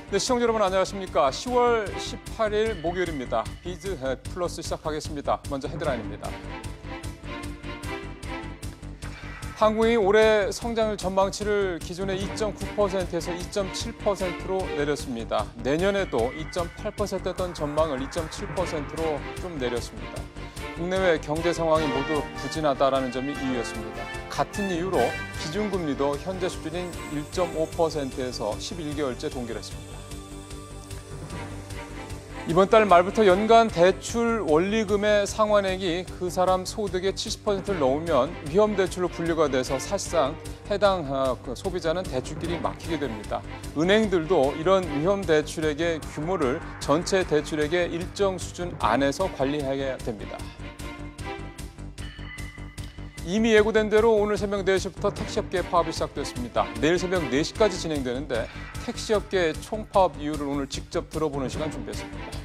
네, 시청자 여러분 안녕하십니까. 10월 18일 목요일입니다. 비즈 플러스 시작하겠습니다. 먼저 헤드라인입니다. 한국이 올해 성장률 전망치를 기존의 2.9%에서 2.7%로 내렸습니다. 내년에도 2.8%였던 전망을 2.7%로 좀 내렸습니다. 국내외 경제 상황이 모두 부진하다라는 점이 이유였습니다. 같은 이유로 기준금리도 현재 수준인 1.5%에서 11개월째 동결했습니다. 이번 달 말부터 연간 대출 원리금의 상환액이 그 사람 소득의 70%를 넘으면 위험대출로 분류가 돼서 사실상 해당 소비자는 대출길이 막히게 됩니다. 은행들도 이런 위험대출액의 규모를 전체 대출액의 일정 수준 안에서 관리해야 됩니다. 이미 예고된 대로 오늘 새벽 4시부터 택시업계 파업이 시작됐습니다. 내일 새벽 4시까지 진행되는데 택시업계 총파업 이유를 오늘 직접 들어보는 시간 준비했습니다.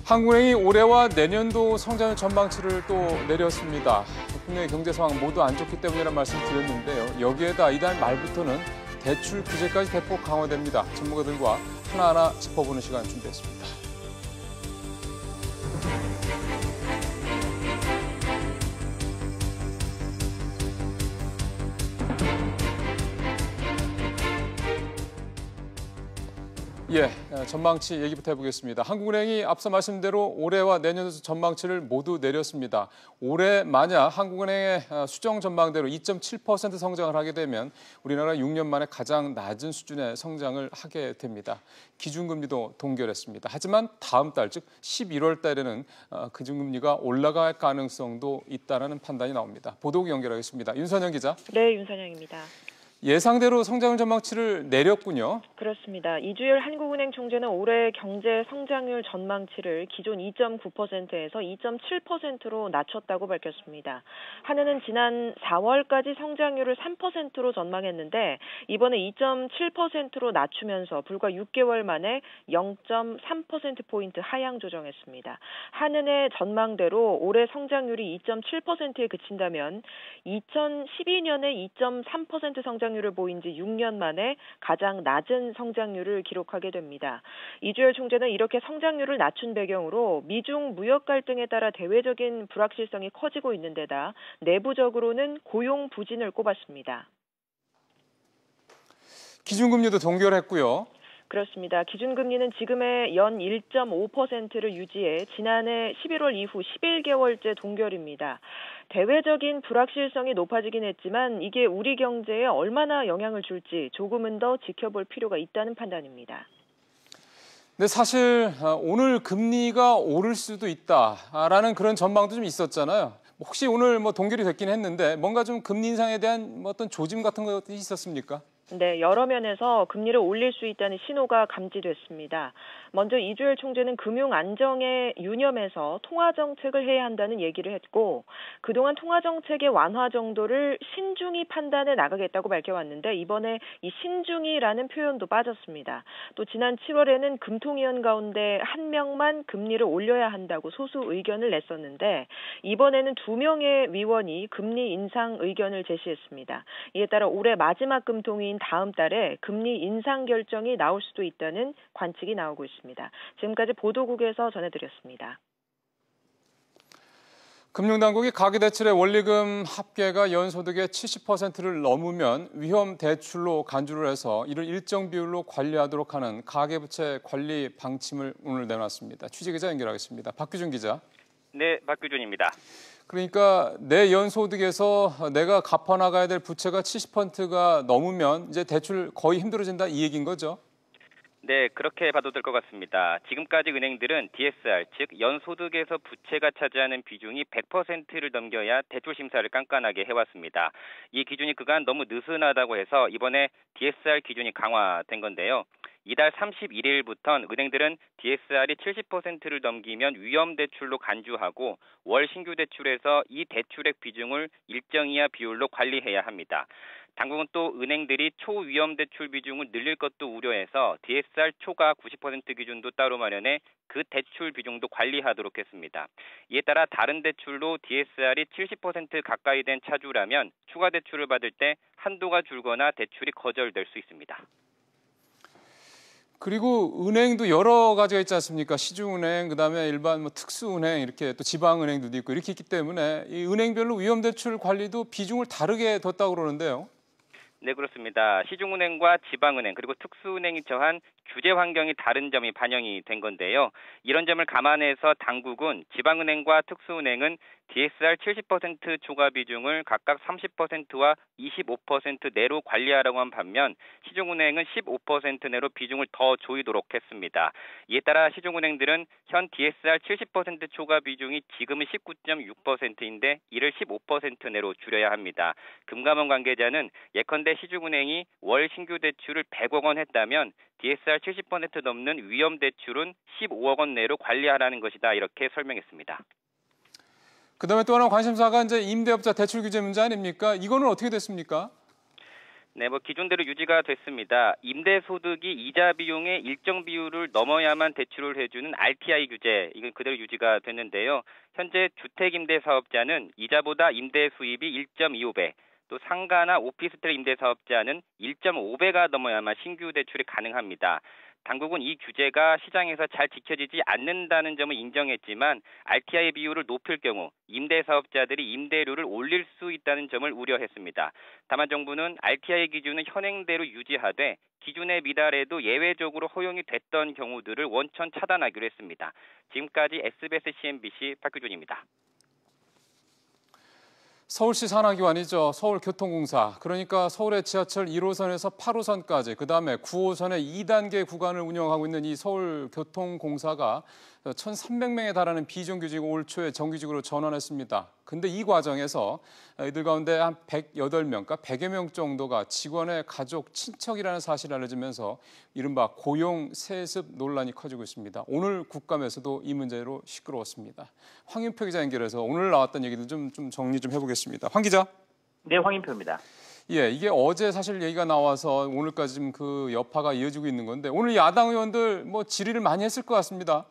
한국은행이 올해와 내년도 성장률 전망치를 또 내렸습니다. 국내 경제 상황 모두 안 좋기 때문이라는 말씀 드렸는데요. 여기에다 이달 말부터는 대출 규제까지 대폭 강화됩니다. 전문가들과 하나하나 짚어보는 시간 준비했습니다. 예, 전망치 얘기부터 해보겠습니다. 한국은행이 앞서 말씀대로 올해와 내년 전망치를 모두 내렸습니다. 올해 만약 한국은행의 수정 전망대로 2.7% 성장을 하게 되면 우리나라 6년 만에 가장 낮은 수준의 성장을 하게 됩니다. 기준금리도 동결했습니다. 하지만 다음 달, 즉 11월 달에는 기준금리가 올라갈 가능성도 있다는 판단이 나옵니다. 보도국 연결하겠습니다. 윤선영 기자. 네, 윤선영입니다. 예상대로 성장률 전망치를 내렸군요. 그렇습니다. 이주열 한국은행 총재는 올해 경제 성장률 전망치를 기존 2.9%에서 2.7%로 낮췄다고 밝혔습니다. 한은은 지난 4월까지 성장률을 3%로 전망했는데 이번에 2.7%로 낮추면서 불과 6개월 만에 0.3%포인트 하향 조정했습니다. 한은의 전망대로 올해 성장률이 2.7%에 그친다면 2012년에 2.3% 성장률을 보인 지 6년 만에 가장 낮은 성장률을 기록하게 됩니다. 이주열 총재는 이렇게 성장률을 낮춘 배경으로 미중 무역 갈등에 따라 대외적인 불확실성이 커지고 있는 데다 내부적으로는 고용 부진을 꼽았습니다. 기준금리도 동결했고요. 그렇습니다. 기준금리는 지금의 연 1.5%를 유지해 지난해 11월 이후 11개월째 동결입니다. 대외적인 불확실성이 높아지긴 했지만 이게 우리 경제에 얼마나 영향을 줄지 조금은 더 지켜볼 필요가 있다는 판단입니다. 근데 사실 오늘 금리가 오를 수도 있다라는 그런 전망도 좀 있었잖아요. 혹시 오늘 동결이 됐긴 했는데 뭔가 좀 금리 인상에 대한 어떤 조짐 같은 것도 있었습니까? 네, 여러 면에서 금리를 올릴 수 있다는 신호가 감지됐습니다. 먼저 이주열 총재는 금융 안정에 유념해서 통화 정책을 해야 한다는 얘기를 했고 그동안 통화 정책의 완화 정도를 신중히 판단해 나가겠다고 밝혀왔는데 이번에 이 신중히라는 표현도 빠졌습니다. 또 지난 7월에는 금통위원 가운데 한 명만 금리를 올려야 한다고 소수 의견을 냈었는데 이번에는 2명의 위원이 금리 인상 의견을 제시했습니다. 이에 따라 올해 마지막 금통위인 다음 달에 금리 인상 결정이 나올 수도 있다는 관측이 나오고 있습니다. 지금까지 보도국에서 전해드렸습니다. 금융당국이 가계대출의 원리금 합계가 연소득의 70%를 넘으면 위험대출로 간주를 해서 이를 일정 비율로 관리하도록 하는 가계부채 관리 방침을 오늘 내놨습니다. 취재기자 연결하겠습니다. 박규준 기자. 네, 박규준입니다. 그러니까 내 연소득에서 내가 갚아나가야 될 부채가 70%가 넘으면 이제 대출 거의 힘들어진다 이 얘기인 거죠? 네, 그렇게 봐도 될 것 같습니다. 지금까지 은행들은 DSR, 즉 연소득에서 부채가 차지하는 비중이 100%를 넘겨야 대출 심사를 깐깐하게 해왔습니다. 이 기준이 그간 너무 느슨하다고 해서 이번에 DSR 기준이 강화된 건데요. 이달 31일부터는 은행들은 DSR이 70%를 넘기면 위험대출로 간주하고 월 신규 대출에서 이 대출액 비중을 일정 이하 비율로 관리해야 합니다. 당국은 또 은행들이 초위험대출 비중을 늘릴 것도 우려해서 DSR 초과 90% 기준도 따로 마련해 그 대출 비중도 관리하도록 했습니다. 이에 따라 다른 대출로 DSR이 70% 가까이 된 차주라면 추가 대출을 받을 때 한도가 줄거나 대출이 거절될 수 있습니다. 그리고 은행도 여러 가지가 있지 않습니까? 시중은행, 그다음에 일반 특수은행, 이렇게 또 지방은행도 있고 이렇게 있기 때문에 이 은행별로 위험대출 관리도 비중을 다르게 뒀다고 그러는데요. 네, 그렇습니다. 시중은행과 지방은행 그리고 특수은행이 처한 규제 환경이 다른 점이 반영이 된 건데요. 이런 점을 감안해서 당국은 지방은행과 특수은행은 DSR 70% 초과 비중을 각각 30%와 25% 내로 관리하라고 한 반면 시중은행은 15% 내로 비중을 더 조이도록 했습니다. 이에 따라 시중은행들은 현 DSR 70% 초과 비중이 지금은 19.6%인데 이를 15% 내로 줄여야 합니다. 금감원 관계자는 예컨대 시중은행이 월 신규 대출을 100억 원 했다면 DSR 70% 넘는 위험 대출은 15억 원 내로 관리하라는 것이다. 이렇게 설명했습니다. 그다음에 또 하나 관심사가 이제 임대업자 대출 규제 문제 아닙니까? 이거는 어떻게 됐습니까? 네, 기존대로 유지가 됐습니다. 임대소득이 이자 비용의 일정 비율을 넘어야만 대출을 해주는 RTI 규제, 이건 그대로 유지가 됐는데요. 현재 주택임대사업자는 이자보다 임대 수입이 1.25배, 또 상가나 오피스텔 임대사업자는 1.5배가 넘어야만 신규 대출이 가능합니다. 당국은 이 규제가 시장에서 잘 지켜지지 않는다는 점을 인정했지만 RTI 비율을 높일 경우 임대사업자들이 임대료를 올릴 수 있다는 점을 우려했습니다. 다만 정부는 RTI 기준은 현행대로 유지하되 기준에 미달해도 예외적으로 허용이 됐던 경우들을 원천 차단하기로 했습니다. 지금까지 SBS CNBC 박규준입니다. 서울시 산하기관이죠. 서울교통공사. 그러니까 서울의 지하철 1호선에서 8호선까지, 그다음에 9호선의 2단계 구간을 운영하고 있는 이 서울교통공사가 1,300명에 달하는 비정규직 올 초에 정규직으로 전환했습니다. 근데 이 과정에서 이들 가운데 한 108명, 그러니까 100여 명 정도가 직원의 가족, 친척이라는 사실이 알려지면서 이른바 고용 세습 논란이 커지고 있습니다. 오늘 국감에서도 이 문제로 시끄러웠습니다. 황윤표 기자 연결해서 오늘 나왔던 얘기들 좀 정리 좀 해보겠습니다. 황 기자. 네, 황인표입니다. 예, 이게 어제 사실 얘기가 나와서 오늘까지 지금 그 여파가 이어지고 있는 건데 오늘 야당 의원들 질의를 많이 했을 것 같습니다.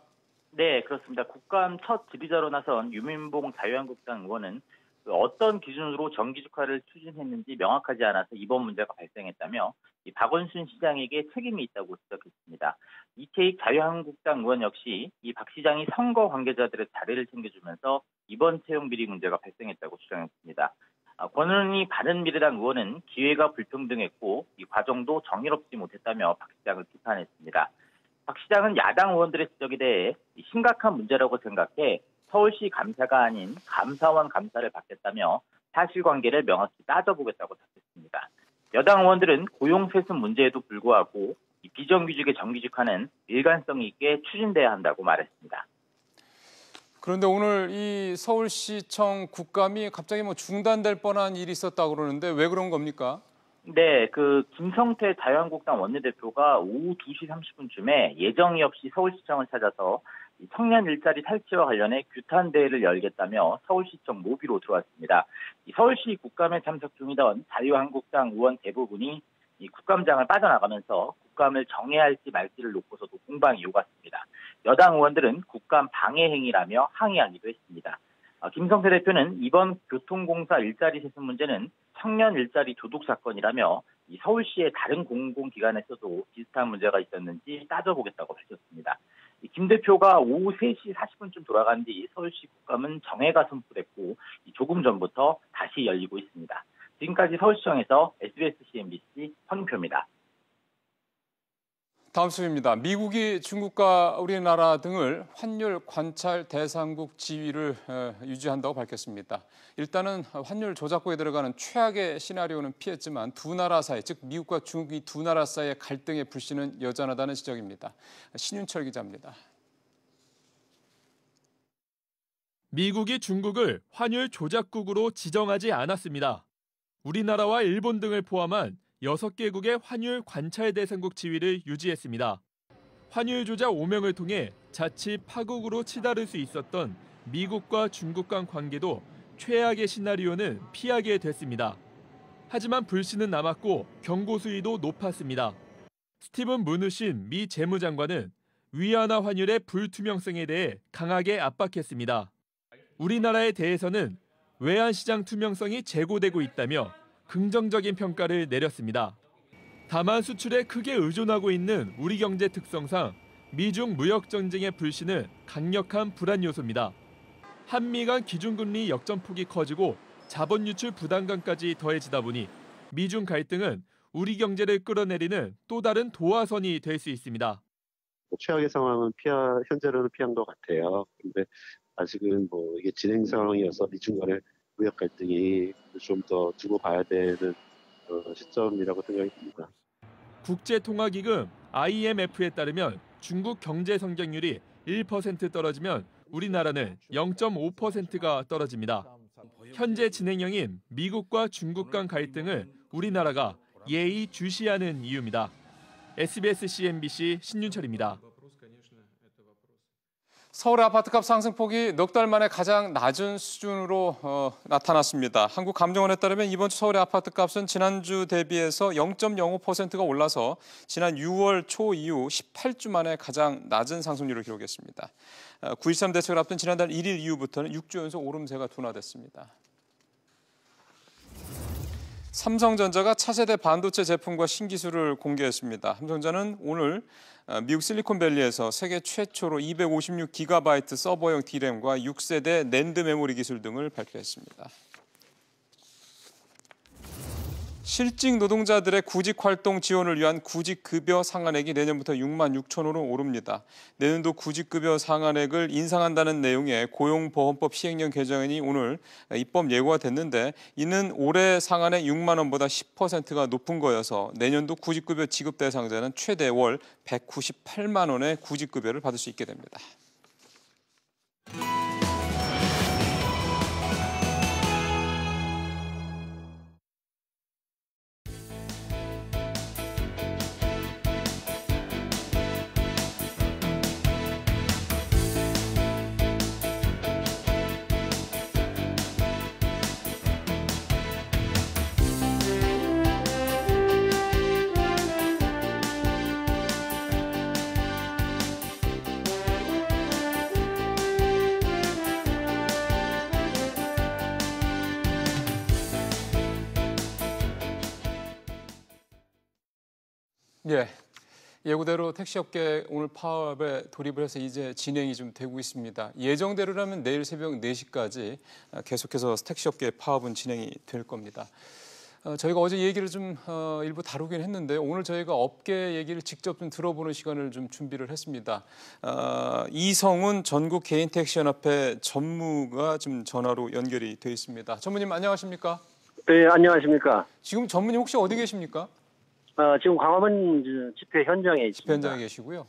네, 그렇습니다. 국감 첫 질의자로 나선 유민봉 자유한국당 의원은 어떤 기준으로 정기직화를 추진했는지 명확하지 않아서 이번 문제가 발생했다며 이 박원순 시장에게 책임이 있다고 지적했습니다. 이태익 자유한국당 의원 역시 이 박 시장이 선거 관계자들의 자리를 챙겨주면서 이번 채용 비리 문제가 발생했다고 주장했습니다. 권은희 바른미래당 의원은 기회가 불평등했고 이 과정도 정의롭지 못했다며 박 시장을 비판했습니다. 박 시장은 야당 의원들의 지적에 대해 심각한 문제라고 생각해 서울시 감사가 아닌 감사원 감사를 받겠다며 사실관계를 명확히 따져보겠다고 답했습니다. 여당 의원들은 고용세습 문제에도 불구하고 비정규직의 정규직화는 일관성 있게 추진돼야 한다고 말했습니다. 그런데 오늘 이 서울시청 국감이 갑자기 중단될 뻔한 일이 있었다고 그러는데 왜 그런 겁니까? 네, 김성태 자유한국당 원내대표가 오후 2시 30분쯤에 예정이 없이 서울시청을 찾아서 청년 일자리 탈취와 관련해 규탄 대회를 열겠다며 서울시청 로비로 들어왔습니다. 서울시 국감에 참석 중이던 자유한국당 의원 대부분이 이 국감장을 빠져나가면서 국감을 정해야 할지 말지를 놓고서도 공방이 오갔습니다. 여당 의원들은 국감 방해 행위라며 항의하기도 했습니다. 김성태 대표는 이번 교통공사 일자리 세습 문제는 청년 일자리 도둑 사건이라며 이 서울시의 다른 공공기관에서도 비슷한 문제가 있었는지 따져보겠다고 밝혔습니다. 김 대표가 오후 3시 40분쯤 돌아간 뒤 서울시 국감은 정회가 선포됐고 조금 전부터 다시 열리고 있습니다. 지금까지 서울시청에서 SBS CNBC 황인표입니다. 다음 소식입니다. 미국이 중국과 우리나라 등을 환율 관찰 대상국 지위를 유지한다고 밝혔습니다. 일단은 환율 조작국에 들어가는 최악의 시나리오는 피했지만 두 나라 사이, 즉 미국과 중국이 두 나라 사이의 갈등의 불씨는 여전하다는 지적입니다. 신윤철 기자입니다. 미국이 중국을 환율 조작국으로 지정하지 않았습니다. 우리나라와 일본 등을 포함한 6개국의 환율 관찰 대상국 지위를 유지했습니다. 환율 조작 오명을 통해 자칫 파국으로 치달을 수 있었던 미국과 중국 간 관계도 최악의 시나리오는 피하게 됐습니다. 하지만 불씨는 남았고 경고 수위도 높았습니다. 스티븐 무누신 미 재무장관은 위안화 환율의 불투명성에 대해 강하게 압박했습니다. 우리나라에 대해서는 외환시장 투명성이 제고되고 있다며 긍정적인 평가를 내렸습니다. 다만 수출에 크게 의존하고 있는 우리 경제 특성상 미중 무역 전쟁의 불씨는 강력한 불안 요소입니다. 한미 간 기준금리 역전폭이 커지고 자본 유출 부담감까지 더해지다 보니 미중 갈등은 우리 경제를 끌어내리는 또 다른 도화선이 될 수 있습니다. 최악의 상황은 현재로는 피한 것 같아요. 그런데 아직은 이게 진행 상황이어서 미중 간의 무역 갈등이 좀 더 두고 봐야 되는 시점이라고 생각이 듭니다. 국제통화기금 IMF에 따르면 중국 경제 성장률이 1% 떨어지면 우리나라는 0.5%가 떨어집니다. 현재 진행형인 미국과 중국 간 갈등을 우리나라가 예의주시하는 이유입니다. SBS CNBC 신윤철입니다. 서울의 아파트값 상승폭이 넉 달 만에 가장 낮은 수준으로 나타났습니다. 한국감정원에 따르면 이번 주 서울의 아파트값은 지난주 대비해서 0.05%가 올라서 지난 6월 초 이후 18주 만에 가장 낮은 상승률을 기록했습니다. 9.13 대책을 앞둔 지난달 1일 이후부터는 6주 연속 오름세가 둔화됐습니다. 삼성전자가 차세대 반도체 제품과 신기술을 공개했습니다. 삼성전자는 오늘 미국 실리콘밸리에서 세계 최초로 256GB 서버용 D램과 6세대 낸드 메모리 기술 등을 발표했습니다. 실직 노동자들의 구직 활동 지원을 위한 구직급여 상한액이 내년부터 6만 6천원으로 오릅니다. 내년도 구직급여 상한액을 인상한다는 내용의 고용보험법 시행령 개정안이 오늘 입법 예고가 됐는데 이는 올해 상한액 6만 원보다 10%가 높은 거여서 내년도 구직급여 지급 대상자는 최대 월 198만 원의 구직급여를 받을 수 있게 됩니다. 예, 예고대로 택시업계 오늘 파업에 돌입을 해서 이제 진행이 좀 되고 있습니다. 예정대로라면 내일 새벽 4시까지 계속해서 택시업계 파업은 진행이 될 겁니다. 저희가 어제 얘기를 좀 일부 다루긴 했는데 오늘 저희가 업계 얘기를 직접 좀 들어보는 시간을 좀 준비를 했습니다. 이성훈 전국 개인택시연합회 전무가 지금 전화로 연결이 되어 있습니다. 전무님 안녕하십니까? 네, 안녕하십니까? 지금 전무님 혹시 어디 계십니까? 지금 광화문 집회 현장에 있습니다. 집회 현장에 계시고요.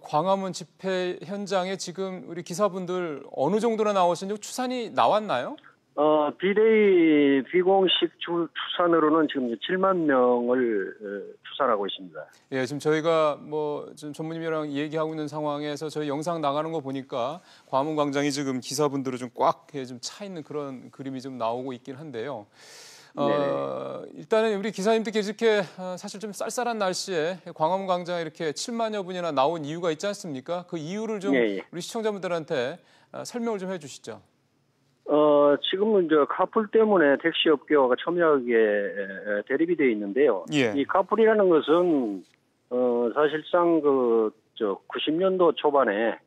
광화문 집회 현장에 지금 우리 기사분들 어느 정도나 나오신지 추산이 나왔나요? 비대위 비공식 추산으로는 지금 7만 명을 추산하고 있습니다. 예, 지금 저희가 지금 전무님이랑 얘기하고 있는 상황에서 저희 영상 나가는 거 보니까 광화문 광장이 지금 기사분들을 좀 꽉 좀 차 있는 그런 그림이 좀 나오고 있긴 한데요. 일단은 우리 기사님들께서 이렇게 사실 좀 쌀쌀한 날씨에 광화문 광장에 이렇게 7만여 분이나 나온 이유가 있지 않습니까? 그 이유를 좀 우리 시청자분들한테 설명을 좀 해주시죠. 지금은 카풀 때문에 택시 업계가 첨예하게 대립이 되어 있는데요. 예. 이 카풀이라는 것은 사실상 90년도 초반에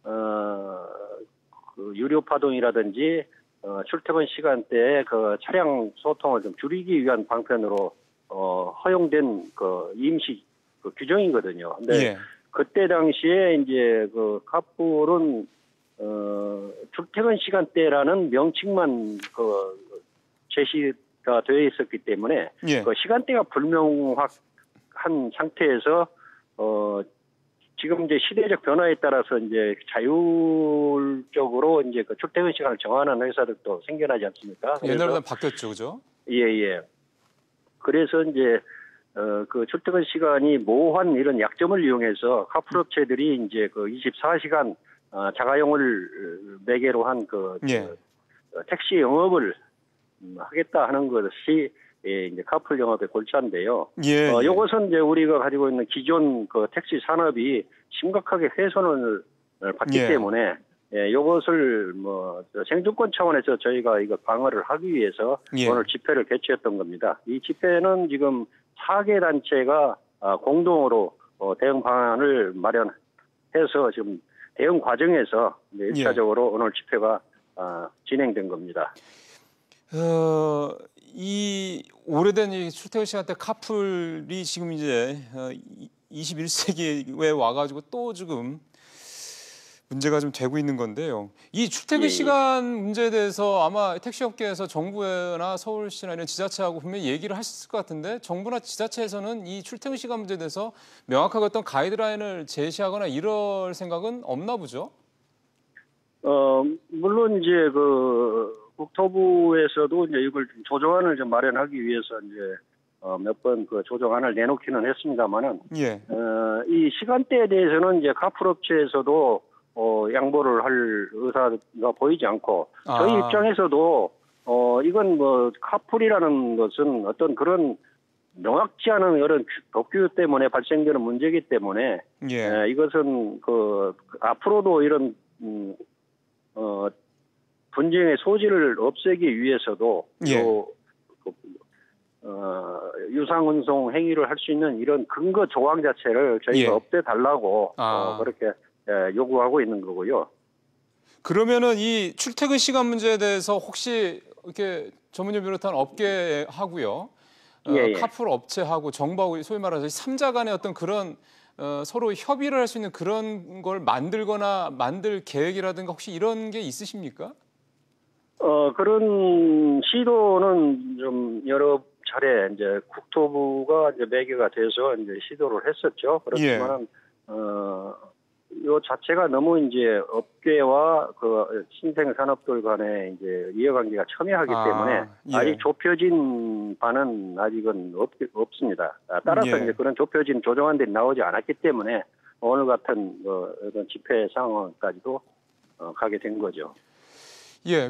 그 유료 파동이라든지 출퇴근 시간대에 그 차량 소통을 좀 줄이기 위한 방편으로 허용된 그 임시 그 규정이거든요. 근데 예. 그때 당시에 이제 그 카풀은 출퇴근 시간대라는 명칭만 그 제시가 되어 있었기 때문에 예. 그 시간대가 불명확한 상태에서 지금 이제 시대적 변화에 따라서 이제 자율적으로 이제 그 출퇴근 시간을 정하는 회사들도 생겨나지 않습니까? 옛날보다 바뀌었죠, 그죠? 예. 그래서 이제 그 출퇴근 시간이 모호한 이런 약점을 이용해서 카풀 업체들이 이제 그 24시간 자가용을 매개로 한 그 택시 영업을 하겠다 하는 것이 이제 카풀 영업의 골자인데요. 예. 이것은 이제 우리가 가지고 있는 기존 그 택시 산업이 심각하게 훼손을 받기 때문에 이것을 생존권 차원에서 저희가 이거 방어를 하기 위해서 오늘 집회를 개최했던 겁니다. 이 집회는 지금 4개 단체가 공동으로 대응 방안을 마련해서 지금 대응 과정에서 이제 1차적으로 오늘 집회가 진행된 겁니다. 이 오래된 이 출퇴근 시간대 카풀이 지금 이제 21세기에 와가지고 또 지금 문제가 좀 되고 있는 건데요. 이 출퇴근 시간 문제에 대해서 아마 택시업계에서 정부나 서울시나 이런 지자체하고 분명히 얘기를 하셨을 것 같은데 정부나 지자체에서는 이 출퇴근 시간 문제에 대해서 명확하게 어떤 가이드라인을 제시하거나 이럴 생각은 없나 보죠? 물론 이제 국토부에서도 이제 이걸 조정안을 좀 마련하기 위해서 이제 몇 번 그 조정안을 내놓기는 했습니다만은 이 시간대에 대해서는 이제 카풀업체에서도 양보를 할 의사가 보이지 않고 저희 입장에서도 이건 뭐 카풀이라는 것은 어떤 그런 명확지 않은 이런 법규 때문에 발생되는 문제이기 때문에 이것은 앞으로도 이런 분쟁의 소지를 없애기 위해서도 유상운송 행위를 할 수 있는 이런 근거 조항 자체를 저희가 없애 달라고 그렇게 요구하고 있는 거고요. 그러면은 이 출퇴근 시간 문제에 대해서 혹시 이렇게 전문위원 비롯한 업계하고요, 카풀 업체하고 정부하고 소위 말해서 3자 간의 어떤 그런 서로 협의를 할 수 있는 그런 걸 만들거나 만들 계획이라든가 혹시 이런 게 있으십니까? 그런 시도는 좀 여러 차례 이제 국토부가 이제 매개가 돼서 이제 시도를 했었죠. 그렇지만은 요 자체가 너무 이제 업계와 그 신생산업들 간의 이제 이해관계가 첨예하기 때문에 아직 좁혀진 바는 아직은 없습니다. 따라서 이제 그런 좁혀진 조정안들이 나오지 않았기 때문에 오늘 같은 이런 집회 상황까지도 가게 된 거죠.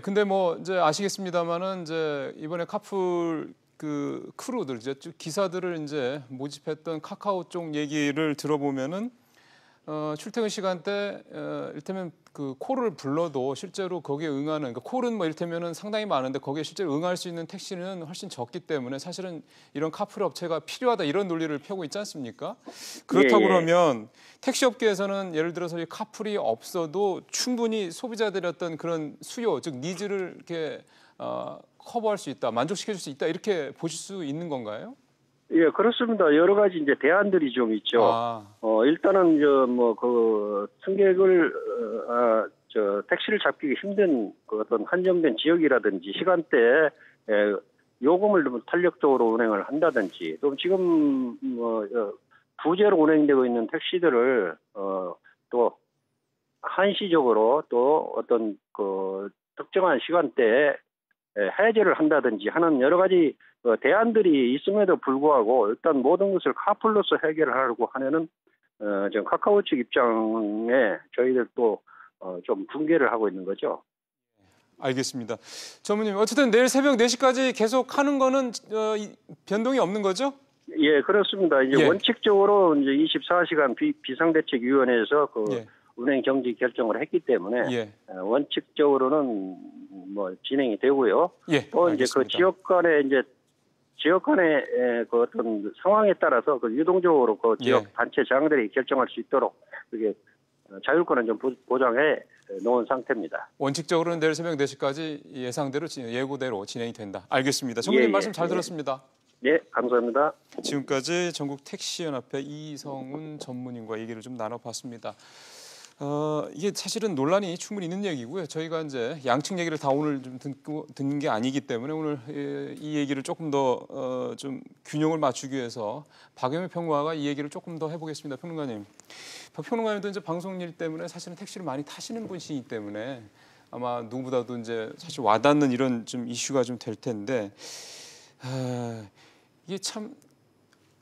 근데 뭐 이제 아시겠습니다만은 이제 이번에 카풀 그 크루들 이제 기사들을 이제 모집했던 카카오 쪽 얘기를 들어보면은 출퇴근 시간대 이를테면 그 콜을 불러도 실제로 거기에 응하는 그러니까 콜은 뭐 이를테면은 상당히 많은데 거기에 실제로 응할 수 있는 택시는 훨씬 적기 때문에 사실은 이런 카풀 업체가 필요하다 이런 논리를 펴고 있지 않습니까? 그렇다고 그러면 택시 업계에서는 예를 들어서 이 카풀이 없어도 충분히 소비자들의 어떤 그런 수요 즉 니즈를 이렇게 커버할 수 있다, 만족시켜줄 수 있다 이렇게 보실 수 있는 건가요? 예, 그렇습니다. 여러 가지 이제 대안들이 좀 있죠. 일단은 승객을 택시를 잡기 힘든 그 어떤 한정된 지역이라든지 시간대에 요금을 좀 탄력적으로 운행을 한다든지, 또 지금 부재로 운행되고 있는 택시들을 또 한시적으로 또 어떤 그 특정한 시간대에 해제를 한다든지 하는 여러 가지 대안들이 있음에도 불구하고 일단 모든 것을 카풀로서 해결하려고 하면은 지금 카카오 측 입장에 저희들도 좀 붕괴를 하고 있는 거죠. 알겠습니다. 전무님 어쨌든 내일 새벽 4시까지 계속 하는 거는 변동이 없는 거죠? 예, 그렇습니다. 이제 원칙적으로 이제 24시간 비상대책위원회에서 운행 정지 결정을 했기 때문에 원칙적으로는 뭐 진행이 되고요. 또 이제 그 지역 간의 그 어떤 상황에 따라서 그 유동적으로 그 지역 단체장들이 결정할 수 있도록 그게 자율권을 좀 보장해 놓은 상태입니다. 원칙적으로는 내일 새벽 4시까지 예상대로 예고대로 진행이 된다. 알겠습니다. 전무님 말씀 잘 들었습니다. 네, 감사합니다. 지금까지 전국택시연합회 이성훈 전무님과 얘기를 좀 나눠봤습니다. 이게 사실은 논란이 충분히 있는 얘기고요. 저희가 이제 양측 얘기를 다 오늘 좀 듣는 게 아니기 때문에 오늘 이 얘기를 조금 더 좀 균형을 맞추기 위해서 박영민 평론가가 이 얘기를 조금 더 해보겠습니다. 평론가님, 박 평론가님도 이제 방송 일 때문에 사실은 택시를 많이 타시는 분이기 때문에 아마 누구보다도 이제 사실 와닿는 이런 좀 이슈가 좀 될 텐데 이게 참.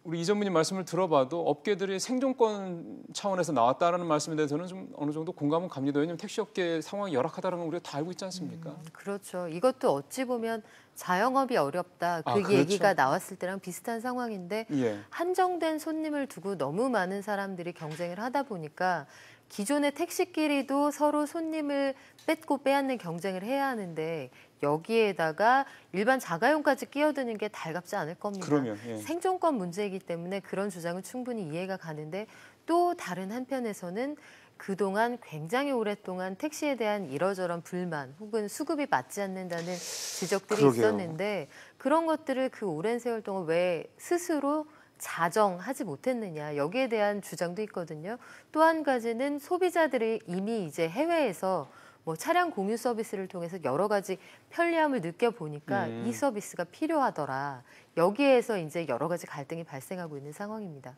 우리 이 전무님 말씀을 들어봐도 업계들이 생존권 차원에서 나왔다라는 말씀에 대해서는 좀 어느 정도 공감은 갑니다. 왜냐하면 택시업계 상황이 열악하다는 건 우리가 다 알고 있지 않습니까? 그렇죠. 이것도 어찌 보면 자영업이 어렵다. 그 얘기가 나왔을 때랑 비슷한 상황인데 한정된 손님을 두고 너무 많은 사람들이 경쟁을 하다 보니까 기존의 택시끼리도 서로 손님을 뺏고 빼앗는 경쟁을 해야 하는데 여기에다가 일반 자가용까지 끼어드는 게 달갑지 않을 겁니다. 그러면 생존권 문제이기 때문에 그런 주장은 충분히 이해가 가는데 또 다른 한편에서는 그동안 굉장히 오랫동안 택시에 대한 이러저런 불만 혹은 수급이 맞지 않는다는 지적들이 있었는데 그런 것들을 그 오랜 세월 동안 왜 스스로 자정하지 못했느냐 여기에 대한 주장도 있거든요. 또 한 가지는 소비자들이 이미 이제 해외에서 뭐 차량 공유 서비스를 통해서 여러 가지 편리함을 느껴보니까 이 서비스가 필요하더라. 여기에서 이제 여러 가지 갈등이 발생하고 있는 상황입니다.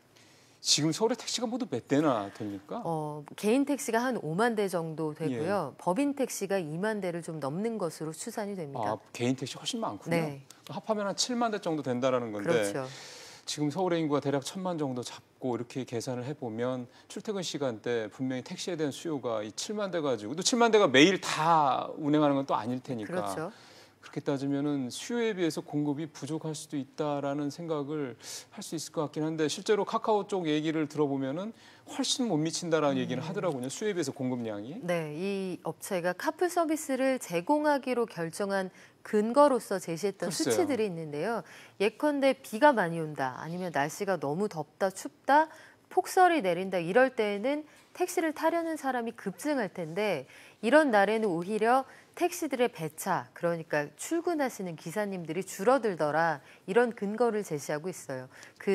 지금 서울의 택시가 모두 몇 대나 됩니까? 개인 택시가 한 5만 대 정도 되고요. 법인 택시가 2만 대를 좀 넘는 것으로 추산이 됩니다. 개인 택시 훨씬 많군요. 네. 합하면 한 7만 대 정도 된다라는 건데 그렇죠. 지금 서울의 인구가 대략 1,000만 정도 잡고 이렇게 계산을 해보면 출퇴근 시간대 분명히 택시에 대한 수요가 이 7만 대 가지고 또 7만 대가 매일 다 운행하는 건 또 아닐 테니까 그렇죠. 그렇게 따지면은 수요에 비해서 공급이 부족할 수도 있다라는 생각을 할 수 있을 것 같긴 한데 실제로 카카오 쪽 얘기를 들어보면은 훨씬 못 미친다라는 얘기는 하더라고요. 수요에 비해서 공급량이. 네, 이 업체가 카풀 서비스를 제공하기로 결정한 근거로서 제시했던 글쎄요. 수치들이 있는데요. 예컨대 비가 많이 온다, 아니면 날씨가 너무 덥다, 춥다, 폭설이 내린다 이럴 때에는 택시를 타려는 사람이 급증할 텐데 이런 날에는 오히려 택시들의 배차, 그러니까 출근하시는 기사님들이 줄어들더라 이런 근거를 제시하고 있어요.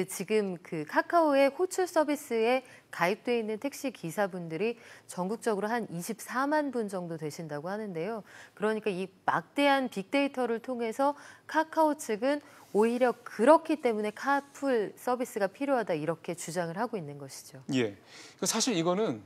지금 카카오의 호출 서비스에 가입돼 있는 택시 기사분들이 전국적으로 한 24만 분 정도 되신다고 하는데요. 그러니까 이 막대한 빅데이터를 통해서 카카오 측은 오히려 그렇기 때문에 카풀 서비스가 필요하다 이렇게 주장을 하고 있는 것이죠. 예. 사실 이거는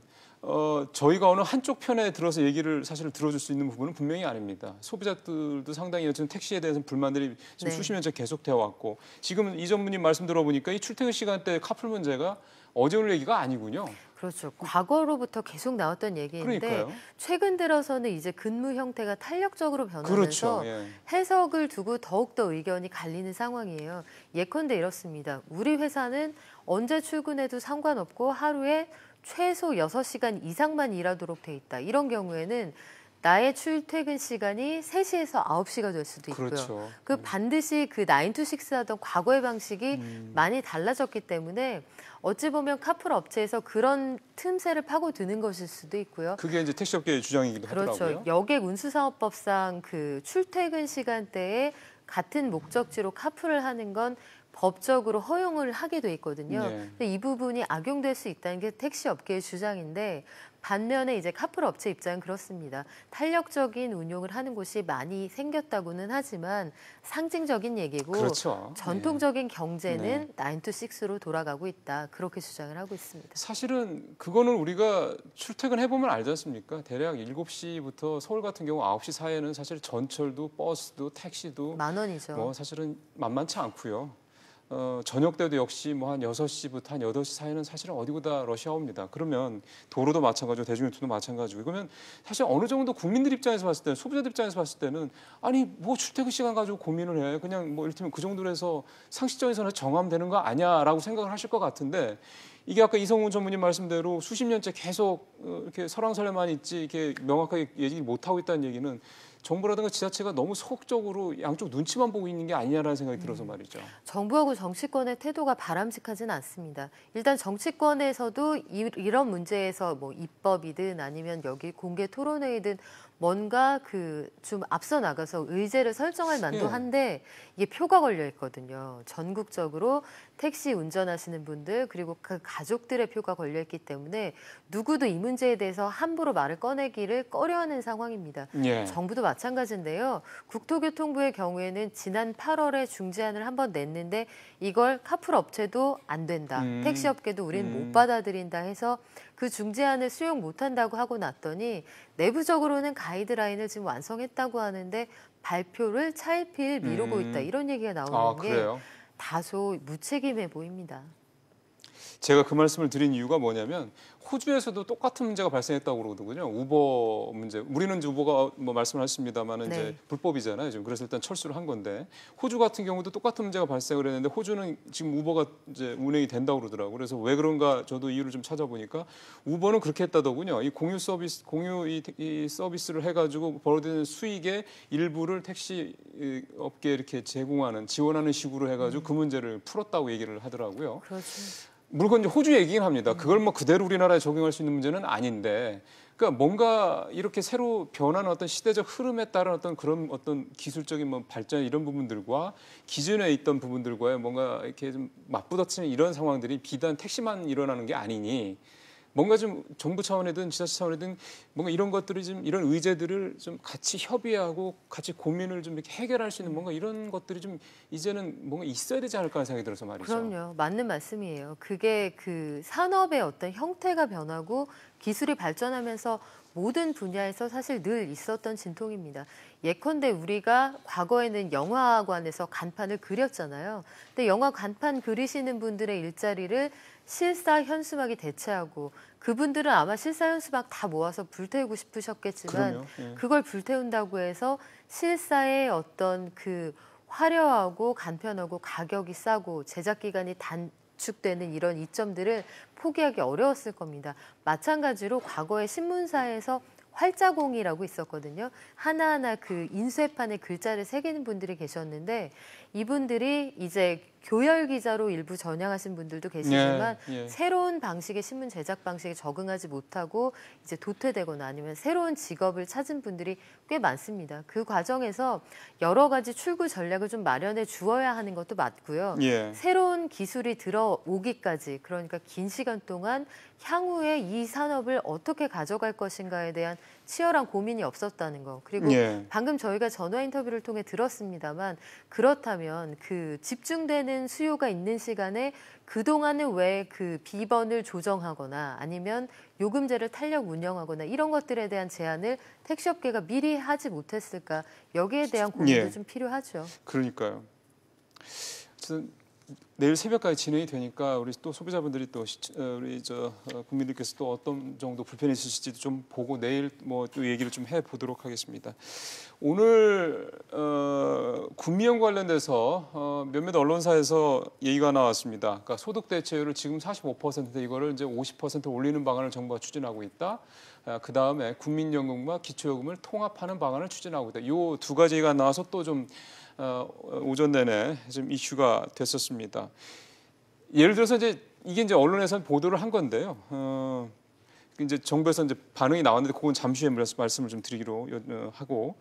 저희가 어느 한쪽 편에 들어서 얘기를 사실 들어줄 수 있는 부분은 분명히 아닙니다. 소비자들도 상당히 지금 택시에 대해서 불만들이 지금 수십 년째 계속되어 왔고 지금 이 전문님 말씀 들어보니까 이 출퇴근 시간대 카풀 문제가 어제 오늘 얘기가 아니군요. 그렇죠. 과거로부터 계속 나왔던 얘기인데 그러니까요. 최근 들어서는 이제 근무 형태가 탄력적으로 변하면서 그렇죠. 예. 해석을 두고 더욱더 의견이 갈리는 상황이에요. 예컨대 이렇습니다. 우리 회사는 언제 출근해도 상관없고 하루에 최소 6시간 이상만 일하도록 돼 있다. 이런 경우에는 나의 출퇴근 시간이 3시에서 9시가 될 수도 있고요. 그렇죠. 반드시 9 to 6 하던 과거의 방식이 많이 달라졌기 때문에 어찌 보면 카풀 업체에서 그런 틈새를 파고드는 것일 수도 있고요. 그게 이제 택시업계의 주장이기도 하더라고요. 그렇죠. 여객운수사업법상 출퇴근 시간대에 같은 목적지로 카풀을 하는 건 법적으로 허용을 하게 돼 있거든요. 네. 근데 이 부분이 악용될 수 있다는 게 택시 업계의 주장인데 반면에 이제 카풀 업체 입장은 그렇습니다. 탄력적인 운용을 하는 곳이 많이 생겼다고는 하지만 상징적인 얘기고 그렇죠. 전통적인 경제는 9 to 6로 돌아가고 있다. 그렇게 주장을 하고 있습니다. 사실은 그거는 우리가 출퇴근해보면 알지 않습니까? 대략 7시부터 서울 같은 경우 9시 사이에는 사실 전철도 버스도 택시도 10,000원이죠. 뭐 사실은 만만치 않고요. 저녁 때도 역시 뭐 한 6시부터 한 8시 사이는 사실은 어디보다 러시아워입니다. 그러면 도로도 마찬가지고 대중교통도 마찬가지고 그러면 사실 어느 정도 국민들 입장에서 봤을 때는 소비자들 입장에서 봤을 때는 아니 뭐 출퇴근 시간 가지고 고민을 해. 그냥 뭐 이를테면 그 정도로 해서 상식적인 정하면 거 아니야라고 생각을 하실 것 같은데 이게 아까 이성훈 전문님 말씀대로 수십 년째 계속 이렇게 설왕설래만 있지 이렇게 명확하게 얘기 못 하고 있다는 얘기는 정부라든가 지자체가 너무 소극적으로 양쪽 눈치만 보고 있는 게 아니냐라는 생각이 들어서 말이죠. 정부하고 정치권의 태도가 바람직하지는 않습니다. 일단 정치권에서도 이런 문제에서 뭐 입법이든 아니면 여기 공개 토론회이든 뭔가 좀 앞서 나가서 의제를 설정할 만도 한데 이게 표가 걸려 있거든요. 전국적으로 택시 운전하시는 분들 그리고 그 가족들의 표가 걸려 있기 때문에 누구도 이 문제에 대해서 함부로 말을 꺼내기를 꺼려하는 상황입니다. 정부도 마찬가지인데요. 국토교통부의 경우에는 지난 8월에 중재안을 한번 냈는데 이걸 카풀 업체도 안 된다. 택시업계도 우리는 못 받아들인다 해서 그 중재안을 수용 못한다고 하고 났더니 내부적으로는 가이드라인을 지금 완성했다고 하는데 발표를 차일피일 미루고 있다. 이런 얘기가 나오는 게 다소 무책임해 보입니다. 제가 그 말씀을 드린 이유가 뭐냐면 호주에서도 똑같은 문제가 발생했다고 그러거든요. 우버 문제. 우리는 이제 우버가 뭐 말씀하셨습니다만은 네. 이제 불법이잖아요. 지금 그래서 일단 철수를 한 건데 호주 같은 경우도 똑같은 문제가 발생을 했는데 호주는 지금 우버가 이제 운행이 된다고 그러더라고요. 그래서 왜 그런가 저도 이유를 좀 찾아보니까 우버는 그렇게 했다더군요. 이 공유 서비스를 해가지고 벌어들이는 수익의 일부를 택시 업계에 이렇게 제공하는 지원하는 식으로 해가지고 그 문제를 풀었다고 얘기를 하더라고요. 그렇죠. 물론 이제 호주 얘기긴 합니다. 그걸 뭐 그대로 우리나라에 적용할 수 있는 문제는 아닌데, 그러니까 뭔가 이렇게 새로 변하는 어떤 시대적 흐름에 따른 어떤 그런 어떤 기술적인 뭐 발전 이런 부분들과 기존에 있던 부분들과의 뭔가 이렇게 좀 맞부딪히는 이런 상황들이 비단 택시만 일어나는 게 아니니. 뭔가 좀 정부 차원이든 지자체 차원이든 뭔가 이런 것들이 좀 이런 의제들을 좀 같이 협의하고 같이 고민을 좀 이렇게 해결할 수 있는 뭔가 이런 것들이 좀 이제는 뭔가 있어야 되지 않을까 하는 생각이 들어서 말이죠. 그럼요. 맞는 말씀이에요. 그게 그 산업의 어떤 형태가 변하고 기술이 발전하면서 모든 분야에서 사실 늘 있었던 진통입니다. 예컨대 우리가 과거에는 영화관에서 간판을 그렸잖아요. 근데 영화 간판 그리시는 분들의 일자리를 실사 현수막이 대체하고 그분들은 아마 실사 현수막 다 모아서 불태우고 싶으셨겠지만 그럼요. 예. 그걸 불태운다고 해서 실사의 어떤 그 화려하고 간편하고 가격이 싸고 제작 기간이 단축되는 이런 이점들을 포기하기 어려웠을 겁니다. 마찬가지로 과거의 신문사에서 활자공이라고 있었거든요. 하나하나 그 인쇄판에 글자를 새기는 분들이 계셨는데 이분들이 이제 교열 기자로 일부 전향하신 분들도 계시지만 예. 새로운 방식의 신문 제작 방식에 적응하지 못하고 이제 도태되거나 아니면 새로운 직업을 찾은 분들이 꽤 많습니다. 그 과정에서 여러 가지 출구 전략을 좀 마련해 주어야 하는 것도 맞고요. 예. 새로운 기술이 들어오기까지 그러니까 긴 시간 동안 향후에 이 산업을 어떻게 가져갈 것인가에 대한 치열한 고민이 없었다는 거. 그리고 예. 방금 저희가 전화 인터뷰를 통해 들었습니다만 그렇다면 그 집중되는 수요가 있는 시간에 그동안은 왜 그 비번을 조정하거나 아니면 요금제를 탄력 운영하거나 이런 것들에 대한 제한을 택시업계가 미리 하지 못했을까. 여기에 대한 고민도 예. 좀 필요하죠. 그러니까요. 어쨌든 내일 새벽까지 진행이 되니까 우리 또 소비자분들이 또 우리 국민들께서 또 어떤 정도 불편이 있으실지도 좀 보고 내일 뭐 또 얘기를 좀 해보도록 하겠습니다. 오늘 군미형 관련돼서 몇몇 언론사에서 얘기가 나왔습니다. 그러니까 소득 대체율을 지금 45%인데 이거를 이제 50% 올리는 방안을 정부가 추진하고 있다. 그 다음에 국민연금과 기초요금을 통합하는 방안을 추진하고 있다. 이 두 가지가 나와서 또 좀 오전 내내 좀 이슈가 됐었습니다. 예를 들어서 이게 언론에서는 보도를 한 건데요. 이제 정부에서 이제 반응이 나왔는데 그건 잠시 후에 말씀을 좀 드리기로 하고.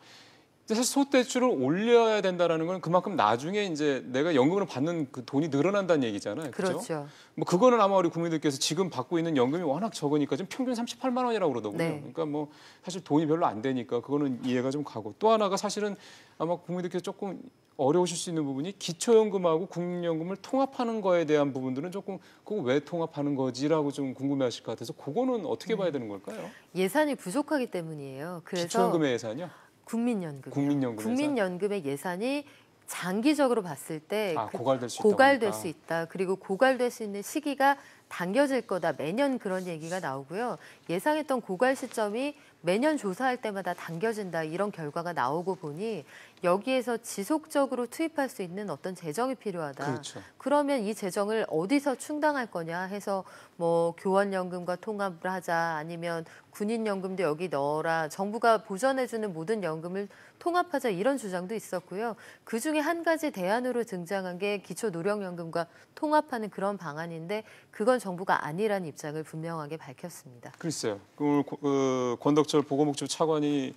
근데 사실 소득대출을 올려야 된다라는 건 그만큼 나중에 이제 내가 연금으로 받는 그 돈이 늘어난다는 얘기잖아요. 그렇죠. 뭐 그거는 아마 우리 국민들께서 지금 받고 있는 연금이 워낙 적으니까 지금 평균 38만 원이라고 그러더군요. 네. 그러니까 뭐 사실 돈이 별로 안 되니까 그거는 이해가 좀 가고 또 하나가 사실은 아마 국민들께서 조금 어려우실 수 있는 부분이 기초연금하고 국민연금을 통합하는 거에 대한 부분들은 조금 그거 왜 통합하는 거지라고 좀 궁금해하실 것 같아서 그거는 어떻게 봐야 되는 걸까요? 예산이 부족하기 때문이에요. 그래서 기초연금의 예산이요? 국민연금. 국민연금 예산? 국민연금의 예산이 장기적으로 봤을 때 고갈될 수 고갈될 있다. 수 있다. 그리고 고갈될 수 있는 시기가 당겨질 거다. 매년 그런 얘기가 나오고요. 예상했던 고갈 시점이 매년 조사할 때마다 당겨진다. 이런 결과가 나오고 보니 여기에서 지속적으로 투입할 수 있는 어떤 재정이 필요하다. 그렇죠. 그러면 이 재정을 어디서 충당할 거냐 해서 뭐 교원연금과 통합을 하자 아니면 군인연금도 여기 넣어라. 정부가 보전해주는 모든 연금을 통합하자 이런 주장도 있었고요. 그중에 한 가지 대안으로 등장한 게 기초노령연금과 통합하는 그런 방안인데 그건 정부가 아니라는 입장을 분명하게 밝혔습니다. 글쎄요. 오늘 권덕철 보건복지부 차관이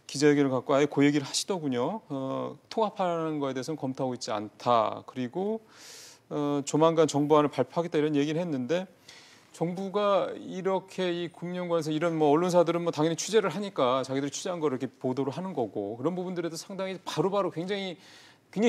기자회견을 갖고 아예 그 얘기를 하시더군요. 통합하는 거에 대해서는 검토하고 있지 않다. 그리고 조만간 정부안을 발표하겠다 이런 얘기를 했는데 정부가 이렇게 이 국민연금에서 이런 뭐 언론사들은 뭐 당연히 취재를 하니까 자기들이 취재한 거를 이렇게 보도를 하는 거고 그런 부분들에도 상당히 바로바로 굉장히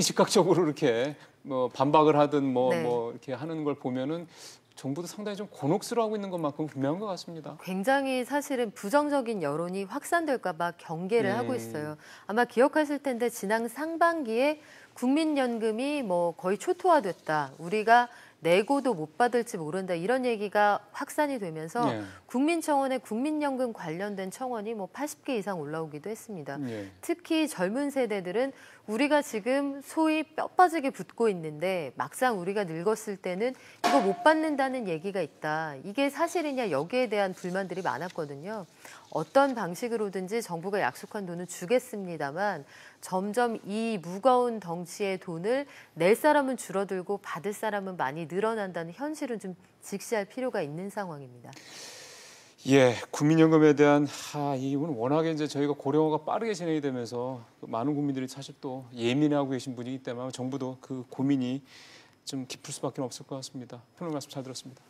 즉각적으로 이렇게 뭐 반박을 하든 뭐 이렇게 하는 걸 보면은 정부도 상당히 좀 곤혹스러워하고 있는 것만큼 분명한 것 같습니다. 굉장히 사실은 부정적인 여론이 확산될까 봐 경계를 하고 있어요. 아마 기억하실 텐데 지난 상반기에 국민연금이 뭐 거의 초토화됐다. 우리가 내고도 못 받을지 모른다 이런 얘기가 확산이 되면서 예. 국민청원에 국민연금 관련된 청원이 뭐 80개 이상 올라오기도 했습니다. 예. 특히 젊은 세대들은 우리가 지금 소위 뼈 빠지게 붙고 있는데 막상 우리가 늙었을 때는 이거 못 받는다는 얘기가 있다. 이게 사실이냐 여기에 대한 불만들이 많았거든요. 어떤 방식으로든지 정부가 약속한 돈은 주겠습니다만 점점 이 무거운 덩치의 돈을 낼 사람은 줄어들고 받을 사람은 많이 늘어난다는 현실은 좀 직시할 필요가 있는 상황입니다. 예, 국민연금에 대한 이 부분은 워낙에 이제 저희가 고령화가 빠르게 진행이 되면서 많은 국민들이 사실 또 예민하고 계신 분이기 때문에 정부도 그 고민이 좀 깊을 수밖에 없을 것 같습니다. 평론 말씀 잘 들었습니다.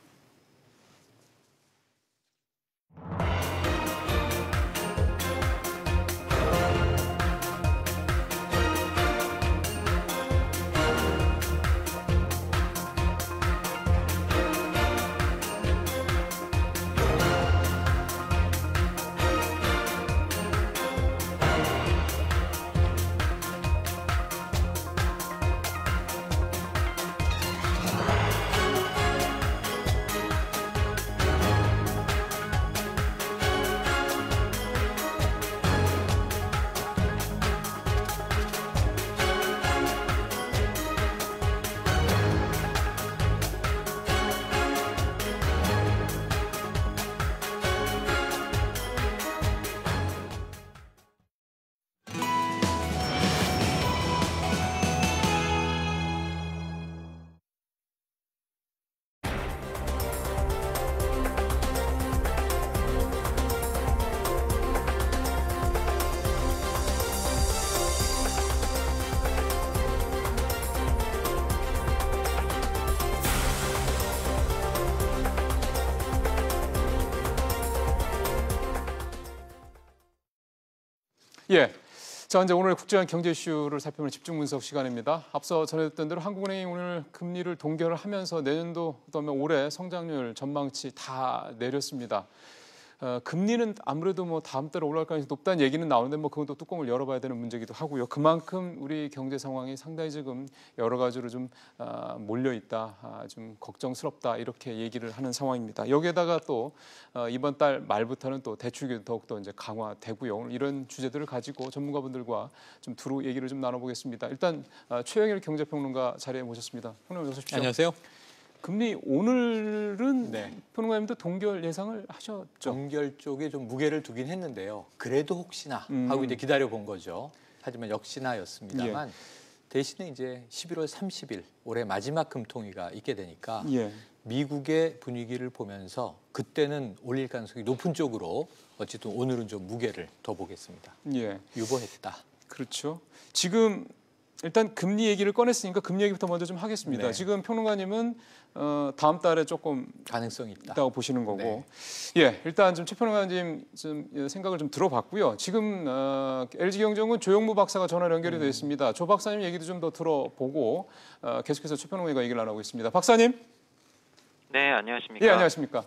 예. 자, 이제 오늘 국제한 경제 이슈를 살펴보는 집중 분석 시간입니다. 앞서 전해드렸던 대로 한국은행이 오늘 금리를 동결을 하면서 내년도 그다음에 올해 성장률 전망치 다 내렸습니다. 금리는 아무래도 뭐 다음 달에 올라갈 가능성이 높다는 얘기는 나오는데 뭐 그건 또 뚜껑을 열어봐야 되는 문제기도 하고요. 그만큼 우리 경제 상황이 상당히 지금 여러 가지로 좀 몰려 있다, 좀 걱정스럽다 이렇게 얘기를 하는 상황입니다. 여기에다가 또 이번 달 말부터는 또 대출규제도 더욱더 이제 강화되고요. 오늘 이런 주제들을 가지고 전문가분들과 좀 두루 얘기를 좀 나눠보겠습니다. 일단 최영일 경제평론가 자리에 모셨습니다. 평론가 어서 오십시오. 안녕하세요. 금리 오늘은 네. 평론가님도 동결 예상을 하셨죠? 동결 쪽에 좀 무게를 두긴 했는데요. 그래도 혹시나 하고 이제 기다려 본 거죠. 하지만 역시나였습니다만 대신에 이제 11월 30일 올해 마지막 금통위가 있게 되니까 미국의 분위기를 보면서 그때는 올릴 가능성이 높은 쪽으로 어쨌든 오늘은 좀 무게를 더 보겠습니다. 유보했다. 그렇죠. 지금 일단 금리 얘기를 꺼냈으니까 금리 얘기부터 먼저 좀 하겠습니다. 네. 지금 평론가님은 다음 달에 조금 가능성이 있다고 보시는 거고, 네. 예, 일단 좀 최 평론가님 좀 생각을 좀 들어봤고요. 지금 LG경제는 조영무 박사가 전화 연결이 되어 있습니다. 조 박사님 얘기도 좀 더 들어보고 계속해서 최 평론가가 얘기를 나누고 있습니다. 박사님. 네, 안녕하십니까? 예, 안녕하십니까?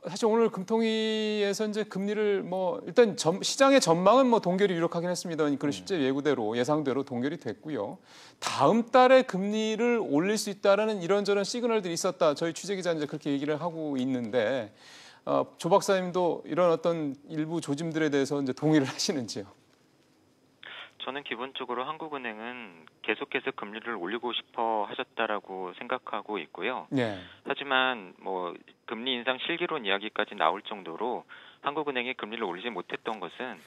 사실 오늘 금통위에서 이제 금리를 뭐 일단 시장의 전망은 뭐 동결이 유력하긴 했습니다. 그런 실제 예고대로 예상대로 동결이 됐고요. 다음 달에 금리를 올릴 수 있다라는 이런저런 시그널들이 있었다. 저희 취재기자 이제 그렇게 얘기를 하고 있는데 조 박사님도 이런 어떤 일부 조짐들에 대해서 이제 동의를 하시는지요? 저는 기본적으로 한국은행은 계속해서 금리를 올리고 싶어 하셨다라고 생각하고 있고요. 하지만 뭐 금리 인상 실기론 이야기까지 나올 정도로 한국은행이 금리를 올리지 못했던 것은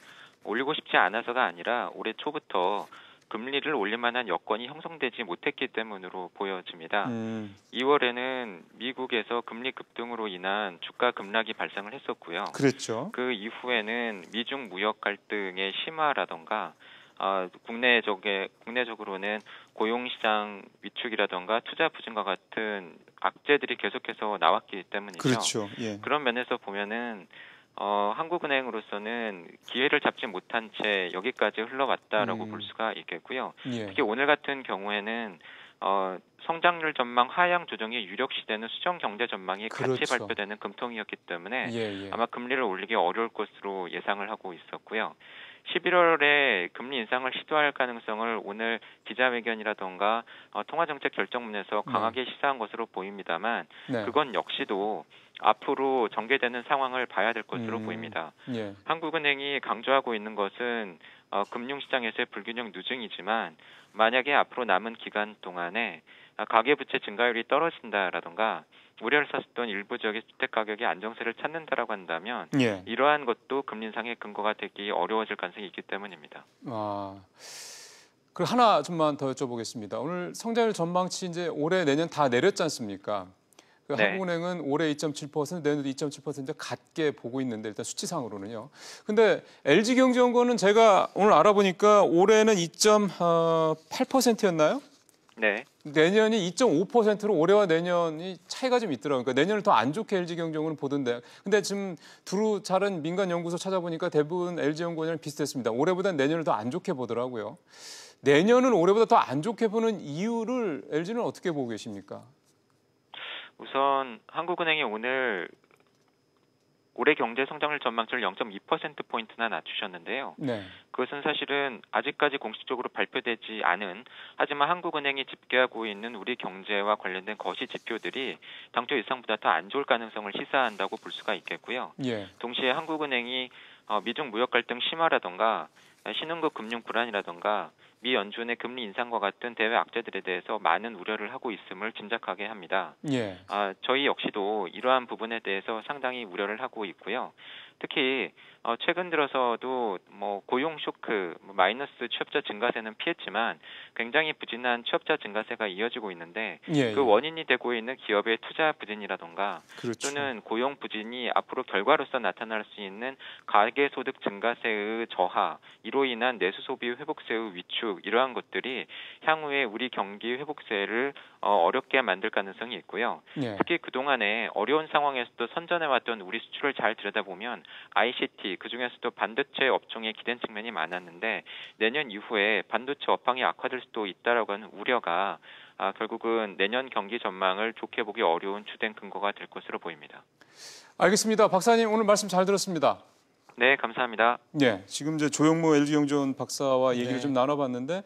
올리고 싶지 않아서가 아니라 올해 초부터 금리를 올릴 만한 여건이 형성되지 못했기 때문으로 보여집니다. 2월에는 미국에서 금리 급등으로 인한 주가 급락이 발생을 했었고요. 그렇죠. 그 이후에는 미중 무역 갈등의 심화라던가 국내적으로는 고용시장 위축이라던가 투자 부진과 같은 악재들이 계속해서 나왔기 때문이죠. 그렇죠. 그런 면에서 보면은 한국은행으로서는 기회를 잡지 못한 채 여기까지 흘러왔다라고 볼 수가 있겠고요. 특히 오늘 같은 경우에는 성장률 전망 하향 조정이 유력시되는 수정 경제 전망이 같이 발표되는 금통이었기 때문에 아마 금리를 올리기 어려울 것으로 예상을 하고 있었고요. 11월에 금리 인상을 시도할 가능성을 오늘 기자회견이라던가 통화정책 결정문에서 강하게 시사한 것으로 보입니다만 네. 그건 역시도 앞으로 전개되는 상황을 봐야 될 것으로 보입니다. 예. 한국은행이 강조하고 있는 것은 금융시장에서의 불균형 누증이지만 만약에 앞으로 남은 기간 동안에 가계부채 증가율이 떨어진다라던가 우려를 샀던 일부 지역의 주택 가격이 안정세를 찾는다라고 한다면 예. 이러한 것도 금리 인상의 근거가 되기 어려워질 가능성이 있기 때문입니다. 그 하나 좀만 더 여쭤보겠습니다. 오늘 성장률 전망치 이제 올해 내년 다 내렸지 않습니까? 그 네. 한국은행은 올해 2.7%, 내년도 2.7% 같게 보고 있는데 일단 수치상으로는요. 근데 LG경제연구원은 제가 오늘 알아보니까 올해는 2.8%였나요? 네. 내년이 2.5%로 올해와 내년이 차이가 좀 있더라고요. 그러니까 내년을 더 안 좋게 LG경제연구원은 보던데. 근데 지금 두루 다른 민간 연구소 찾아보니까 대부분 LG연구원이랑 비슷했습니다. 올해보다 내년을 더 안 좋게 보더라고요. 내년은 올해보다 더 안 좋게 보는 이유를 LG는 어떻게 보고 계십니까? 우선 한국은행이 올해 경제 성장률 전망치를 0.2%포인트나 낮추셨는데요. 네. 그것은 사실은 아직까지 공식적으로 발표되지 않은 하지만 한국은행이 집계하고 있는 우리 경제와 관련된 거시 지표들이 당초 예상보다 더 안 좋을 가능성을 시사한다고 볼 수가 있겠고요. 예. 동시에 한국은행이 미중 무역 갈등 심화라던가 신흥국 금융 불안이라던가 미 연준의 금리 인상과 같은 대외 악재들에 대해서 많은 우려를 하고 있음을 짐작하게 합니다. 예. 저희 역시도 이러한 부분에 대해서 상당히 우려를 하고 있고요. 특히 최근 들어서도 고용 쇼크, 마이너스 취업자 증가세는 피했지만 굉장히 부진한 취업자 증가세가 이어지고 있는데 예, 그 원인이 되고 있는 기업의 투자 부진이라던가 그렇죠. 또는 고용 부진이 앞으로 결과로서 나타날 수 있는 가계소득 증가세의 저하, 이로 인한 내수 소비 회복세의 위축 이러한 것들이 향후에 우리 경기 회복세를 어렵게 만들 가능성이 있고요. 예. 특히 그동안에 어려운 상황에서도 선전해왔던 우리 수출을 잘 들여다보면 ICT, 그중에서도 반도체 업종에 기댄 측면이 많았는데 내년 이후에 반도체 업황이 악화될 수도 있다라고 하는 우려가 결국은 내년 경기 전망을 좋게 보기 어려운 주된 근거가 될 것으로 보입니다. 알겠습니다. 박사님 오늘 말씀 잘 들었습니다. 네, 감사합니다. 네, 지금 이제 조영모 LG경제원 박사와 얘기를 네. 좀 나눠봤는데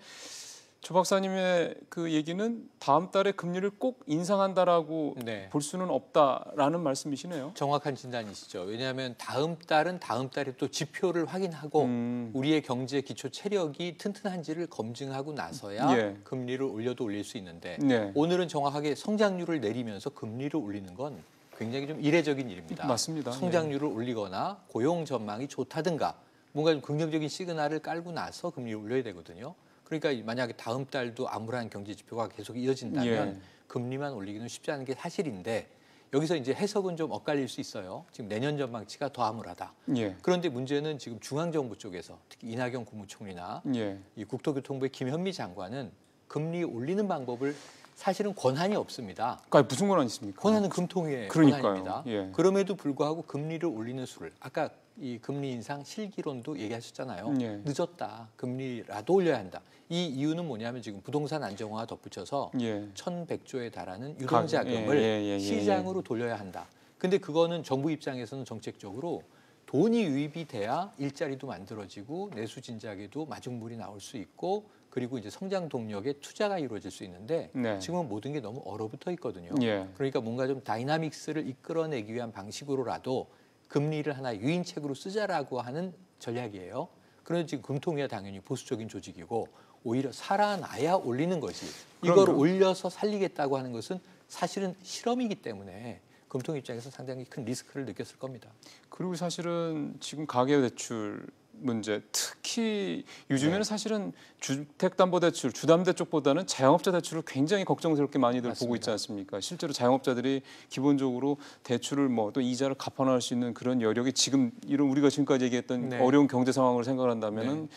조 박사님의 그 얘기는 다음 달에 금리를 꼭 인상한다라고 네. 볼 수는 없다라는 말씀이시네요. 정확한 진단이시죠. 왜냐하면 다음 달에 또 지표를 확인하고 우리의 경제 기초 체력이 튼튼한지를 검증하고 나서야 예. 금리를 올려도 올릴 수 있는데 네. 오늘은 정확하게 성장률을 내리면서 금리를 올리는 건 굉장히 좀 이례적인 일입니다. 맞습니다. 성장률을 올리거나 고용 전망이 좋다든가 뭔가 좀 긍정적인 시그널을 깔고 나서 금리를 올려야 되거든요. 그러니까 만약에 다음 달도 암울한 경제 지표가 계속 이어진다면 예. 금리만 올리기는 쉽지 않은 게 사실인데 여기서 이제 해석은 좀 엇갈릴 수 있어요. 지금 내년 전망치가 더 암울하다. 예. 그런데 문제는 지금 중앙정부 쪽에서 특히 이낙연 국무총리나 예. 이 국토교통부의 김현미 장관은 금리 올리는 방법을 사실은 권한이 없습니다. 그러니까 무슨 권한이 있습니까? 권한은 금통위의 그러니까요. 권한입니다. 예. 그럼에도 불구하고 금리를 올리는 수를 아까 이 금리 인상 실기론도 얘기하셨잖아요. 예. 늦었다. 금리라도 올려야 한다. 이 이유는 뭐냐면 지금 부동산 안정화가 덧붙여서 예. 1,100조에 달하는 유동자금을 예. 시장으로 돌려야 한다. 근데 그거는 정부 입장에서는 정책적으로 돈이 유입이 돼야 일자리도 만들어지고 내수 진작에도 마중물이 나올 수 있고 그리고 이제 성장 동력에 투자가 이루어질 수 있는데 네. 지금은 모든 게 너무 얼어붙어 있거든요. 예. 그러니까 뭔가 좀 다이나믹스를 이끌어내기 위한 방식으로라도 금리를 하나 유인책으로 쓰자라고 하는 전략이에요. 그런데 지금 금통위가 당연히 보수적인 조직이고 오히려 살아나야 올리는 것이 이걸 그럼요. 올려서 살리겠다고 하는 것은 사실은 실험이기 때문에 금통위 입장에서 상당히 큰 리스크를 느꼈을 겁니다. 그리고 사실은 지금 가계대출 문제, 특히 요즘에는 네. 사실은 주택담보대출, 주담대 쪽보다는 자영업자 대출을 굉장히 걱정스럽게 많이들 맞습니다. 보고 있지 않습니까? 실제로 자영업자들이 기본적으로 대출을 또 이자를 갚아나갈 수 있는 그런 여력이 지금 이런 우리가 지금까지 얘기했던 네. 어려운 경제 상황을 생각한다면은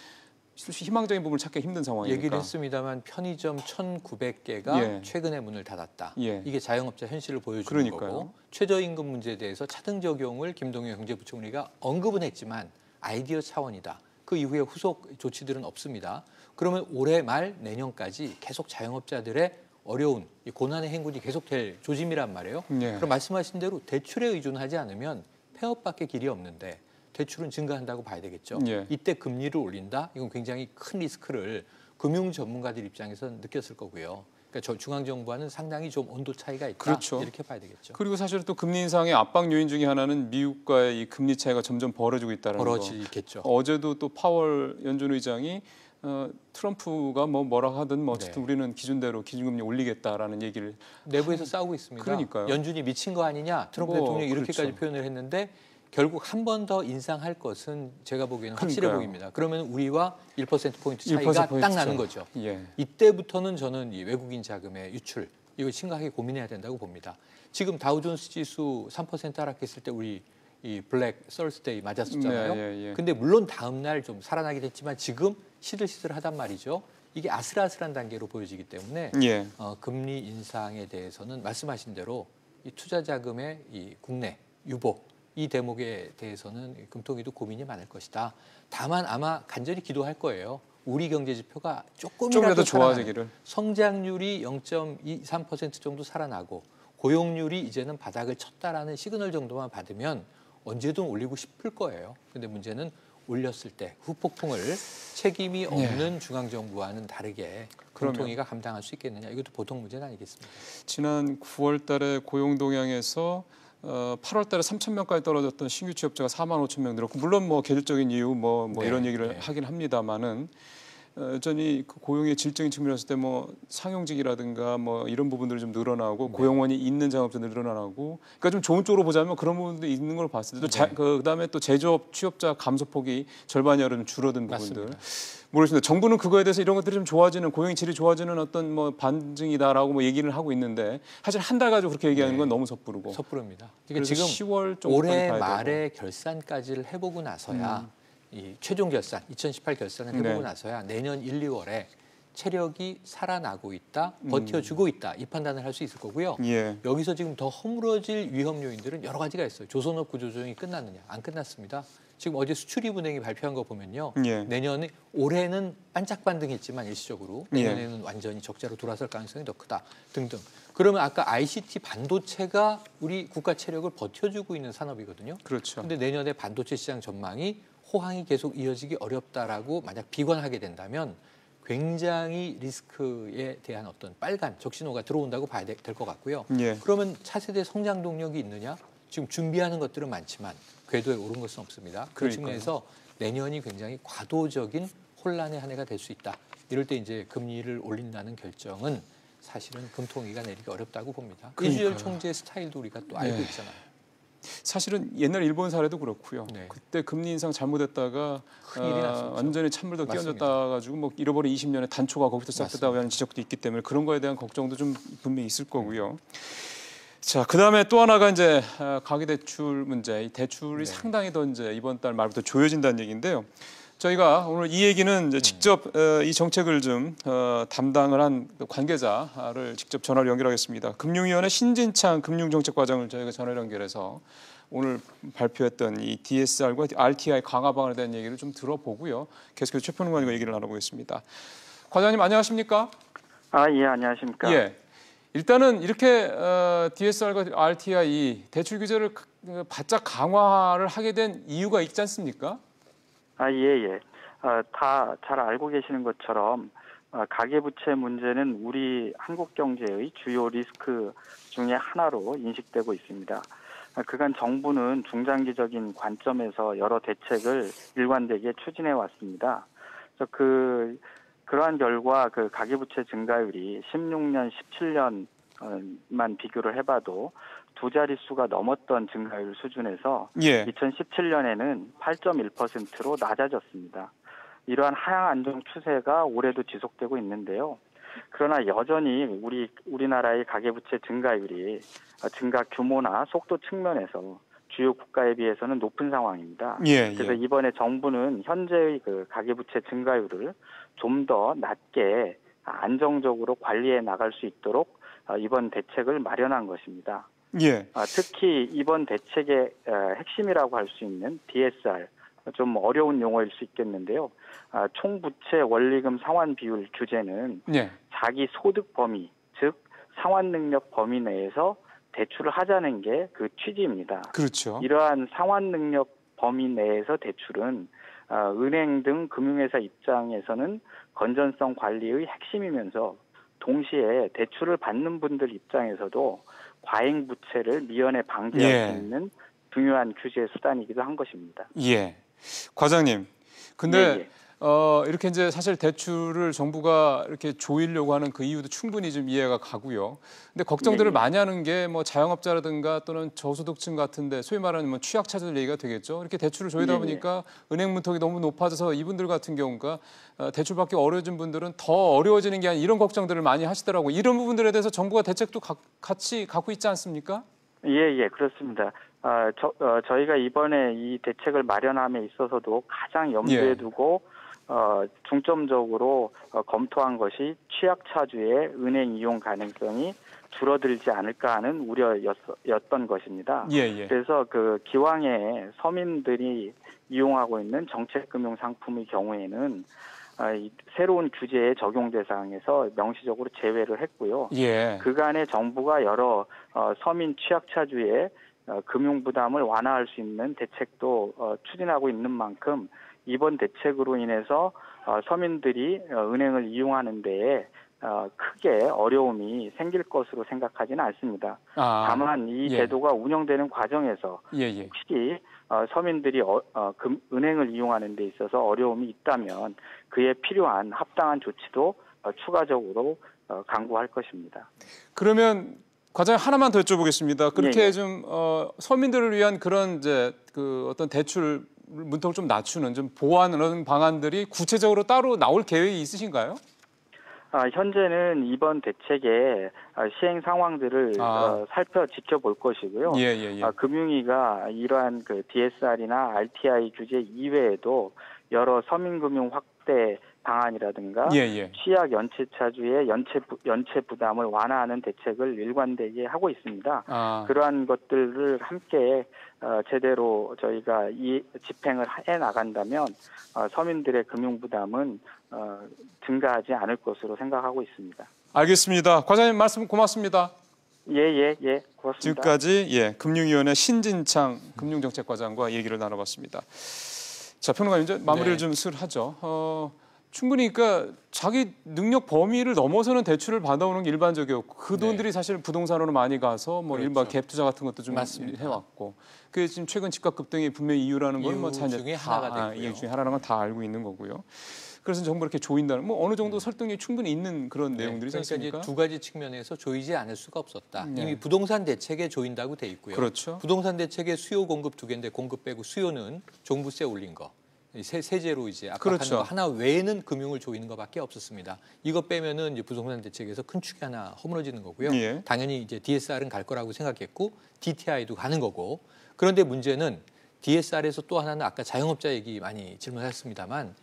희망적인 부분을 찾기 힘든 상황이니까. 얘기를 했습니다만 편의점 1,900개가 예. 최근에 문을 닫았다. 예. 이게 자영업자 현실을 보여주는 그러니까요. 거고 최저임금 문제에 대해서 차등 적용을 김동연 경제부총리가 언급은 했지만 아이디어 차원이다. 그 이후에 후속 조치들은 없습니다. 그러면 올해 말 내년까지 계속 자영업자들의 어려운 이 고난의 행군이 계속될 조짐이란 말이에요. 예. 그럼 말씀하신 대로 대출에 의존하지 않으면 폐업밖에 길이 없는데 대출은 증가한다고 봐야 되겠죠. 예. 이때 금리를 올린다? 이건 굉장히 큰 리스크를 금융 전문가들 입장에서 느꼈을 거고요. 그러니까 중앙정부와는 상당히 좀 온도 차이가 있다. 그렇죠. 이렇게 봐야 되겠죠. 그리고 사실은 또 금리 인상의 압박 요인 중에 하나는 미국과의 이 금리 차이가 점점 벌어지고 있다는 거. 벌어지겠죠. 어제도 또 파월 연준 의장이 트럼프가 뭐라 하든 어쨌든 우리는 기준대로 기준금리 올리겠다라는 얘기를 내부에서 싸우고 있습니다. 그러니까요. 연준이 미친 거 아니냐? 트럼프 대통령이 이렇게까지 그렇죠. 표현을 했는데 결국 한 번 더 인상할 것은 제가 보기에는 확실해 보입니다. 그러면 우리와 1%포인트 차이가 1%포인트 딱 나는 거죠. 예. 이때부터는 저는 이 외국인 자금의 유출 이거 심각하게 고민해야 된다고 봅니다. 지금 다우존스 지수 3% 하락했을 때 우리 이 블랙 서스데이 맞았었잖아요. 근데 물론 다음 날 좀 살아나게 됐지만 지금 시들시들하단 말이죠. 이게 아슬아슬한 단계로 보여지기 때문에 금리 인상에 대해서는 말씀하신 대로 이 투자 자금의 이 국내 유보 이 대목에 대해서는 금통위도 고민이 많을 것이다. 다만 아마 간절히 기도할 거예요. 우리 경제 지표가 조금이라도 좋아지기를. 성장률이 0.23% 정도 살아나고 고용률이 이제는 바닥을 쳤다라는 시그널 정도만 받으면 언제든 올리고 싶을 거예요. 근데 문제는 올렸을 때 후폭풍을 책임이 없는 중앙정부와는 다르게 금통위가 감당할 수 있겠느냐. 이것도 보통 문제는 아니겠습니까? 지난 9월 달에 고용 동향에서 8월 달에 3,000명까지 떨어졌던 신규 취업자가 45,000명 늘었고 물론 뭐 계절적인 이유 이런 얘기를 하긴 합니다만은 여전히 그 고용의 질적인 측면에서 때 뭐 상용직이라든가 뭐 이런 부분들이 좀 늘어나고 고용원이 있는 작업도 늘어나고 그러니까 좀 좋은 쪽으로 보자면 그런 부분도 있는 걸 봤을 때 그다음에 또 제조업 취업자 감소폭이 절반이 좀 줄어든 부분들 모르겠습니다. 정부는 그거에 대해서 이런 것들이 좀 좋아지는 고용의 질이 좋아지는 어떤 뭐 반증이다라고 뭐 얘기를 하고 있는데 사실 한 달 가지고 그렇게 얘기하는 건 너무 섣부르고 섣부릅니다. 그러니까 지금 10월 올해 말에 결산까지를 해보고 나서야 이 최종 결산, 2018 결산을 해보고 나서야 내년 1, 2월에 체력이 살아나고 있다, 버텨주고 있다 이 판단을 할 수 있을 거고요. 여기서 지금 더 허물어질 위험 요인들은 여러 가지가 있어요. 조선업 구조조정이 끝났느냐? 안 끝났습니다. 지금 어제 수출입은행이 발표한 거 보면요. 내년에 올해는 반짝반등했지만 일시적으로 내년에는 완전히 적자로 돌아설 가능성이 더 크다 등등. 그러면 아까 ICT 반도체가 우리 국가 체력을 버텨주고 있는 산업이거든요. 그렇죠. 근데 내년에 반도체 시장 전망이 호황이 계속 이어지기 어렵다라고 만약 비관하게 된다면 굉장히 리스크에 대한 어떤 빨간 적신호가 들어온다고 봐야 될 것 같고요. 그러면 차세대 성장 동력이 있느냐? 지금 준비하는 것들은 많지만 궤도에 오른 것은 없습니다. 그 측면에서 내년이 굉장히 과도적인 혼란의 한 해가 될 수 있다. 이럴 때 이제 금리를 올린다는 결정은 사실은 금통위가 내리기 어렵다고 봅니다. 이주열 총재의 스타일도 우리가 또 알고 있잖아요. 사실은 옛날 일본 사례도 그렇고요. 그때 금리 인상 잘못했다가 완전히 찬물도 끼얹었다 가지고 뭐 잃어버린 20년의 단초가 거기서 시작됐다고 하는 지적도 있기 때문에 그런 거에 대한 걱정도 좀 분명히 있을 거고요. 자, 그다음에 또 하나가 이제 가계대출 문제. 이 대출이 상당히 더 이제 이번 달 말부터 조여진다는 얘기인데요. 저희가 오늘 이 얘기는 이제 직접 이 정책을 좀 담당을 한 관계자를 직접 전화로 연결하겠습니다. 금융위원회 신진창 금융정책과장을 저희가 전화로 연결해서 오늘 발표했던 이 DSR과 RTI 강화 방안에 대한 얘기를 좀 들어보고요. 계속해서 최평론가님과 얘기를 나눠보겠습니다. 과장님 안녕하십니까? 예, 안녕하십니까? 예. 일단은 이렇게 DSR과 RTI 대출 규제를 바짝 강화를 하게 된 이유가 있지 않습니까? 예. 다 잘 알고 계시는 것처럼 가계부채 문제는 우리 한국 경제의 주요 리스크 중에 하나로 인식되고 있습니다. 그간 정부는 중장기적인 관점에서 여러 대책을 일관되게 추진해 왔습니다. 그러한 결과 그 가계부채 증가율이 16년, 17년만 비교를 해봐도 두 자릿수가 넘었던 증가율 수준에서 2017년에는 8.1%로 낮아졌습니다. 이러한 하향 안정 추세가 올해도 지속되고 있는데요. 그러나 여전히 우리나라의 가계부채 증가율이 증가 규모나 속도 측면에서 주요 국가에 비해서는 높은 상황입니다. 그래서 이번에 정부는 현재의 그 가계부채 증가율을 좀 더 낮게 안정적으로 관리해 나갈 수 있도록 이번 대책을 마련한 것입니다. 특히 이번 대책의 핵심이라고 할 수 있는 DSR, 좀 어려운 용어일 수 있겠는데요. 총부채 원리금 상환 비율 규제는 자기 소득 범위, 즉 상환 능력 범위 내에서 대출을 하자는 게 그 취지입니다. 그렇죠. 이러한 상환 능력 범위 내에서 대출은 은행 등 금융회사 입장에서는 건전성 관리의 핵심이면서 동시에 대출을 받는 분들 입장에서도 과잉 부채를 미연에 방지할 수 있는 중요한 규제 수단이기도 한 것입니다. 예, 과장님. 근데 이렇게 이제 사실 대출을 정부가 이렇게 조이려고 하는 그 이유도 충분히 좀 이해가 가고요. 근데 걱정들을 많이 하는 게 뭐 자영업자라든가 또는 저소득층 같은데 소위 말하는 뭐 취약차들 얘기가 되겠죠. 이렇게 대출을 조이다 보니까 은행 문턱이 너무 높아져서 이분들 같은 경우가 대출 받기 어려워진 분들은 더 어려워지는 게 아닌 이런 걱정들을 많이 하시더라고요. 이런 부분들에 대해서 정부가 대책도 같이 갖고 있지 않습니까? 예, 그렇습니다. 저희가 이번에 이 대책을 마련함에 있어서도 가장 염두에 두고 중점적으로 검토한 것이 취약차주의 은행 이용 가능성이 줄어들지 않을까 하는 우려였던 것입니다. 그래서 그 기왕에 서민들이 이용하고 있는 정책금융 상품의 경우에는 새로운 규제의 적용 대상에서 명시적으로 제외를 했고요. 그간에 정부가 여러 서민 취약차주의 금융 부담을 완화할 수 있는 대책도 추진하고 있는 만큼 이번 대책으로 인해서 서민들이 은행을 이용하는 데에 크게 어려움이 생길 것으로 생각하지는 않습니다. 다만 이 제도가 운영되는 과정에서 혹시 서민들이 은행을 이용하는 데 있어서 어려움이 있다면 그에 필요한 합당한 조치도 추가적으로 강구할 것입니다. 그러면 과장님 하나만 더 여쭤보겠습니다. 그렇게 좀 서민들을 위한 그런 이제 그 어떤 대출 문턱을 좀 낮추는 좀 보완하는 방안들이 구체적으로 따로 나올 계획이 있으신가요? 현재는 이번 대책의 시행 상황들을 살펴 지켜볼 것이고요. 금융위가 이러한 그 DSR이나 RTI 규제 이외에도 여러 서민금융 확대 방안이라든가 취약 연체차주의 연체 부담을 완화하는 대책을 일관되게 하고 있습니다. 그러한 것들을 함께 제대로 저희가 집행을 해 나간다면 서민들의 금융 부담은 증가하지 않을 것으로 생각하고 있습니다. 알겠습니다. 과장님 말씀 고맙습니다. 고맙습니다. 지금까지 금융위원회 신진창 금융정책과장과 얘기를 나눠봤습니다. 자, 평론가님 이제 마무리를 좀 하죠. 충분히 그러니까 자기 능력 범위를 넘어서는 대출을 받아오는 게 일반적이었고 그 돈들이 사실 부동산으로 많이 가서 뭐 일반 갭 투자 같은 것도 좀 해왔고 그게 지금 최근 집값 급등이 분명히 이유라는 건 뭐 중에 하나가 됐고요. 이유 중에 하나라는 건 다 알고 있는 거고요. 그래서 정부 이렇게 조인다는 뭐 어느 정도 설득이 충분히 있는 그런 내용들이지 않습니까? 그러니까 이제 두 가지 측면에서 조이지 않을 수가 없었다. 이미 부동산 대책에 조인다고 돼 있고요. 부동산 대책의 수요 공급 두 개인데 공급 빼고 수요는 종부세 올린 거. 세제로 이제 압박하는 거 하나 외에는 금융을 조이는 것밖에 없었습니다. 이거 빼면은 이제 부동산 대책에서 큰 축이 하나 허물어지는 거고요. 당연히 이제 DSR은 갈 거라고 생각했고 DTI도 가는 거고. 그런데 문제는 DSR에서 또 하나는 아까 자영업자 얘기 많이 질문하셨습니다만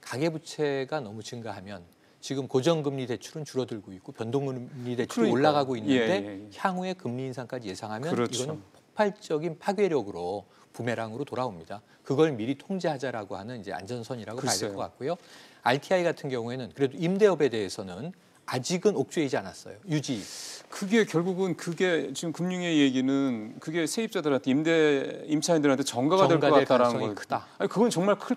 가계부채가 너무 증가하면 지금 고정금리 대출은 줄어들고 있고 변동금리 대출이 올라가고 있는데 향후에 금리 인상까지 예상하면 이거는 폭발적인 파괴력으로 부메랑으로 돌아옵니다. 그걸 미리 통제하자라고 하는 이제 안전선이라고 봐야 될 것 같고요. RTI 같은 경우에는 그래도 임대업에 대해서는 아직은 옥죄이지 않았어요. 유지. 그게 결국은 그게 지금 금융위 얘기는 그게 세입자들한테 임차인들한테 전가가 될 것 같다라는 거예요. 크다. 아니, 그건 정말 그럴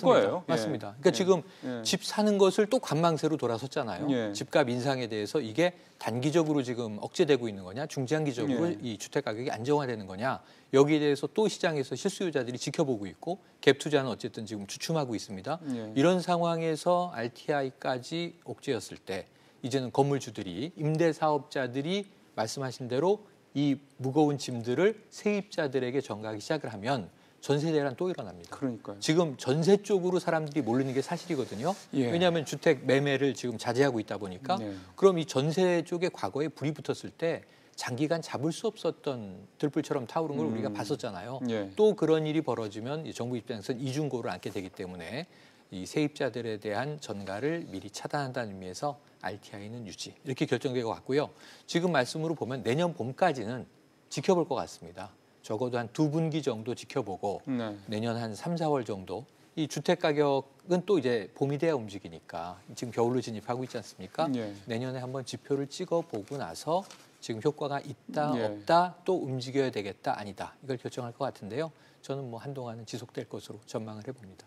거예요. 맞습니다. 그러니까 지금 집 사는 것을 또 관망세로 돌아섰잖아요. 집값 인상에 대해서 이게 단기적으로 지금 억제되고 있는 거냐, 중장기적으로 이 주택 가격이 안정화되는 거냐. 여기에 대해서 또 시장에서 실수요자들이 지켜보고 있고 갭 투자는 어쨌든 지금 주춤하고 있습니다. 이런 상황에서 RTI까지 옥죄였을 때 이제는 건물주들이 임대사업자들이 말씀하신 대로 이 무거운 짐들을 세입자들에게 전가하기 시작을 하면 전세 대란 또 일어납니다. 그러니까요. 지금 전세 쪽으로 사람들이 몰리는 게 사실이거든요. 왜냐하면 주택 매매를 지금 자제하고 있다 보니까 그럼 이 전세 쪽에 과거에 불이 붙었을 때 장기간 잡을 수 없었던 들불처럼 타오른 걸 우리가 봤었잖아요. 또 그런 일이 벌어지면 정부 입장에서는 이중고를 안게 되기 때문에 이 세입자들에 대한 전가를 미리 차단한다는 의미에서 RTI는 유지 이렇게 결정된 것 같고요. 지금 말씀으로 보면 내년 봄까지는 지켜볼 것 같습니다. 적어도 한 2분기 정도 지켜보고 내년 한 3, 4월 정도 이 주택 가격은 또 이제 봄이 돼야 움직이니까 지금 겨울로 진입하고 있지 않습니까? 내년에 한번 지표를 찍어보고 나서 지금 효과가 있다, 예. 없다, 또 움직여야 되겠다, 아니다. 이걸 결정할 것 같은데요. 저는 뭐 한동안은 지속될 것으로 전망을 해봅니다.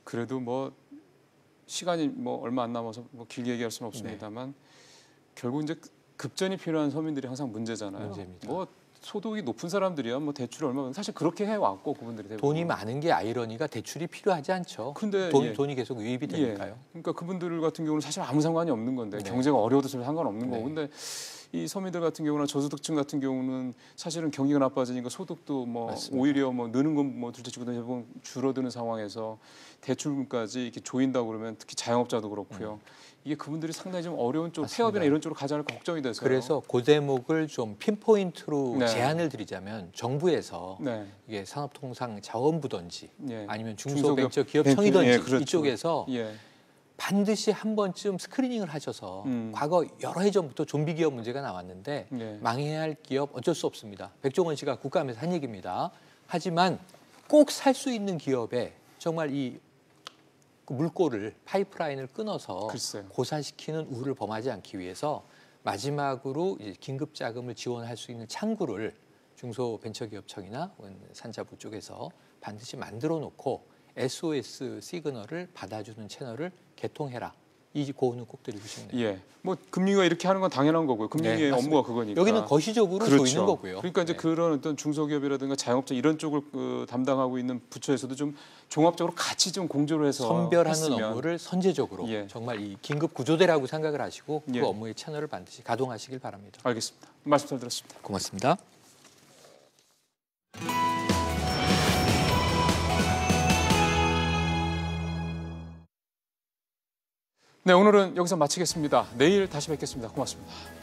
그래도 뭐 시간이 뭐 얼마 안 남아서 뭐 길게 얘기할 수는 없습니다만 결국 이제 급전이 필요한 서민들이 항상 문제잖아요. 문제입니다. 뭐 소득이 높은 사람들이야 뭐 대출 얼마 사실 그렇게 해왔고 그분들이 대부분. 돈이 많은 게 아이러니가 대출이 필요하지 않죠. 근데 돈이 계속 유입이 되니까요. 그러니까 그분들 같은 경우는 사실 아무 상관이 없는 건데 경제가 어려워도 전 상관없는 거고 근데 이 서민들 같은 경우나 저소득층 같은 경우는 사실은 경기가 나빠지니까 소득도 뭐 맞습니다. 오히려 뭐 느는 건 뭐 둘째치고 대부분 줄어드는 상황에서 대출금까지 이렇게 조인다고 그러면 특히 자영업자도 그렇고요. 이게 그분들이 상당히 좀 어려운 쪽, 맞습니다. 폐업이나 이런 쪽으로 가지 않을까 걱정이 돼서요. 그래서 그 대목을 좀 핀포인트로 제안을 드리자면 정부에서 이게 산업통상자원부든지 아니면 중소벤처기업청이든지 그렇죠. 이쪽에서 반드시 한 번쯤 스크리닝을 하셔서 과거 여러 해 전부터 좀비 기업 문제가 나왔는데 망해야 할 기업 어쩔 수 없습니다. 백종원 씨가 국감에서 한 얘기입니다. 하지만 꼭 살 수 있는 기업에 정말 이 물꼬를 파이프라인을 끊어서 고사시키는 우를 범하지 않기 위해서 마지막으로 이제 긴급 자금을 지원할 수 있는 창구를 중소벤처기업청이나 산자부 쪽에서 반드시 만들어 놓고 SOS 시그널을 받아주는 채널을 개통해라. 이 고언은 꼭 드리고 싶네요. 예, 뭐 금융위가 이렇게 하는 건 당연한 거고요. 금융위의 업무가 그거니까. 여기는 거시적으로 조이는 거고요. 그러니까 이제 그런 어떤 중소기업이라든가 자영업자 이런 쪽을 담당하고 있는 부처에서도 좀 종합적으로 같이 좀 공조를 해서 선별하는 했으면. 업무를 선제적으로 정말 이 긴급 구조대라고 생각을 하시고 그 업무의 채널을 반드시 가동하시길 바랍니다. 알겠습니다. 말씀 잘 들었습니다. 고맙습니다. 네, 오늘은 여기서 마치겠습니다. 내일 다시 뵙겠습니다. 고맙습니다.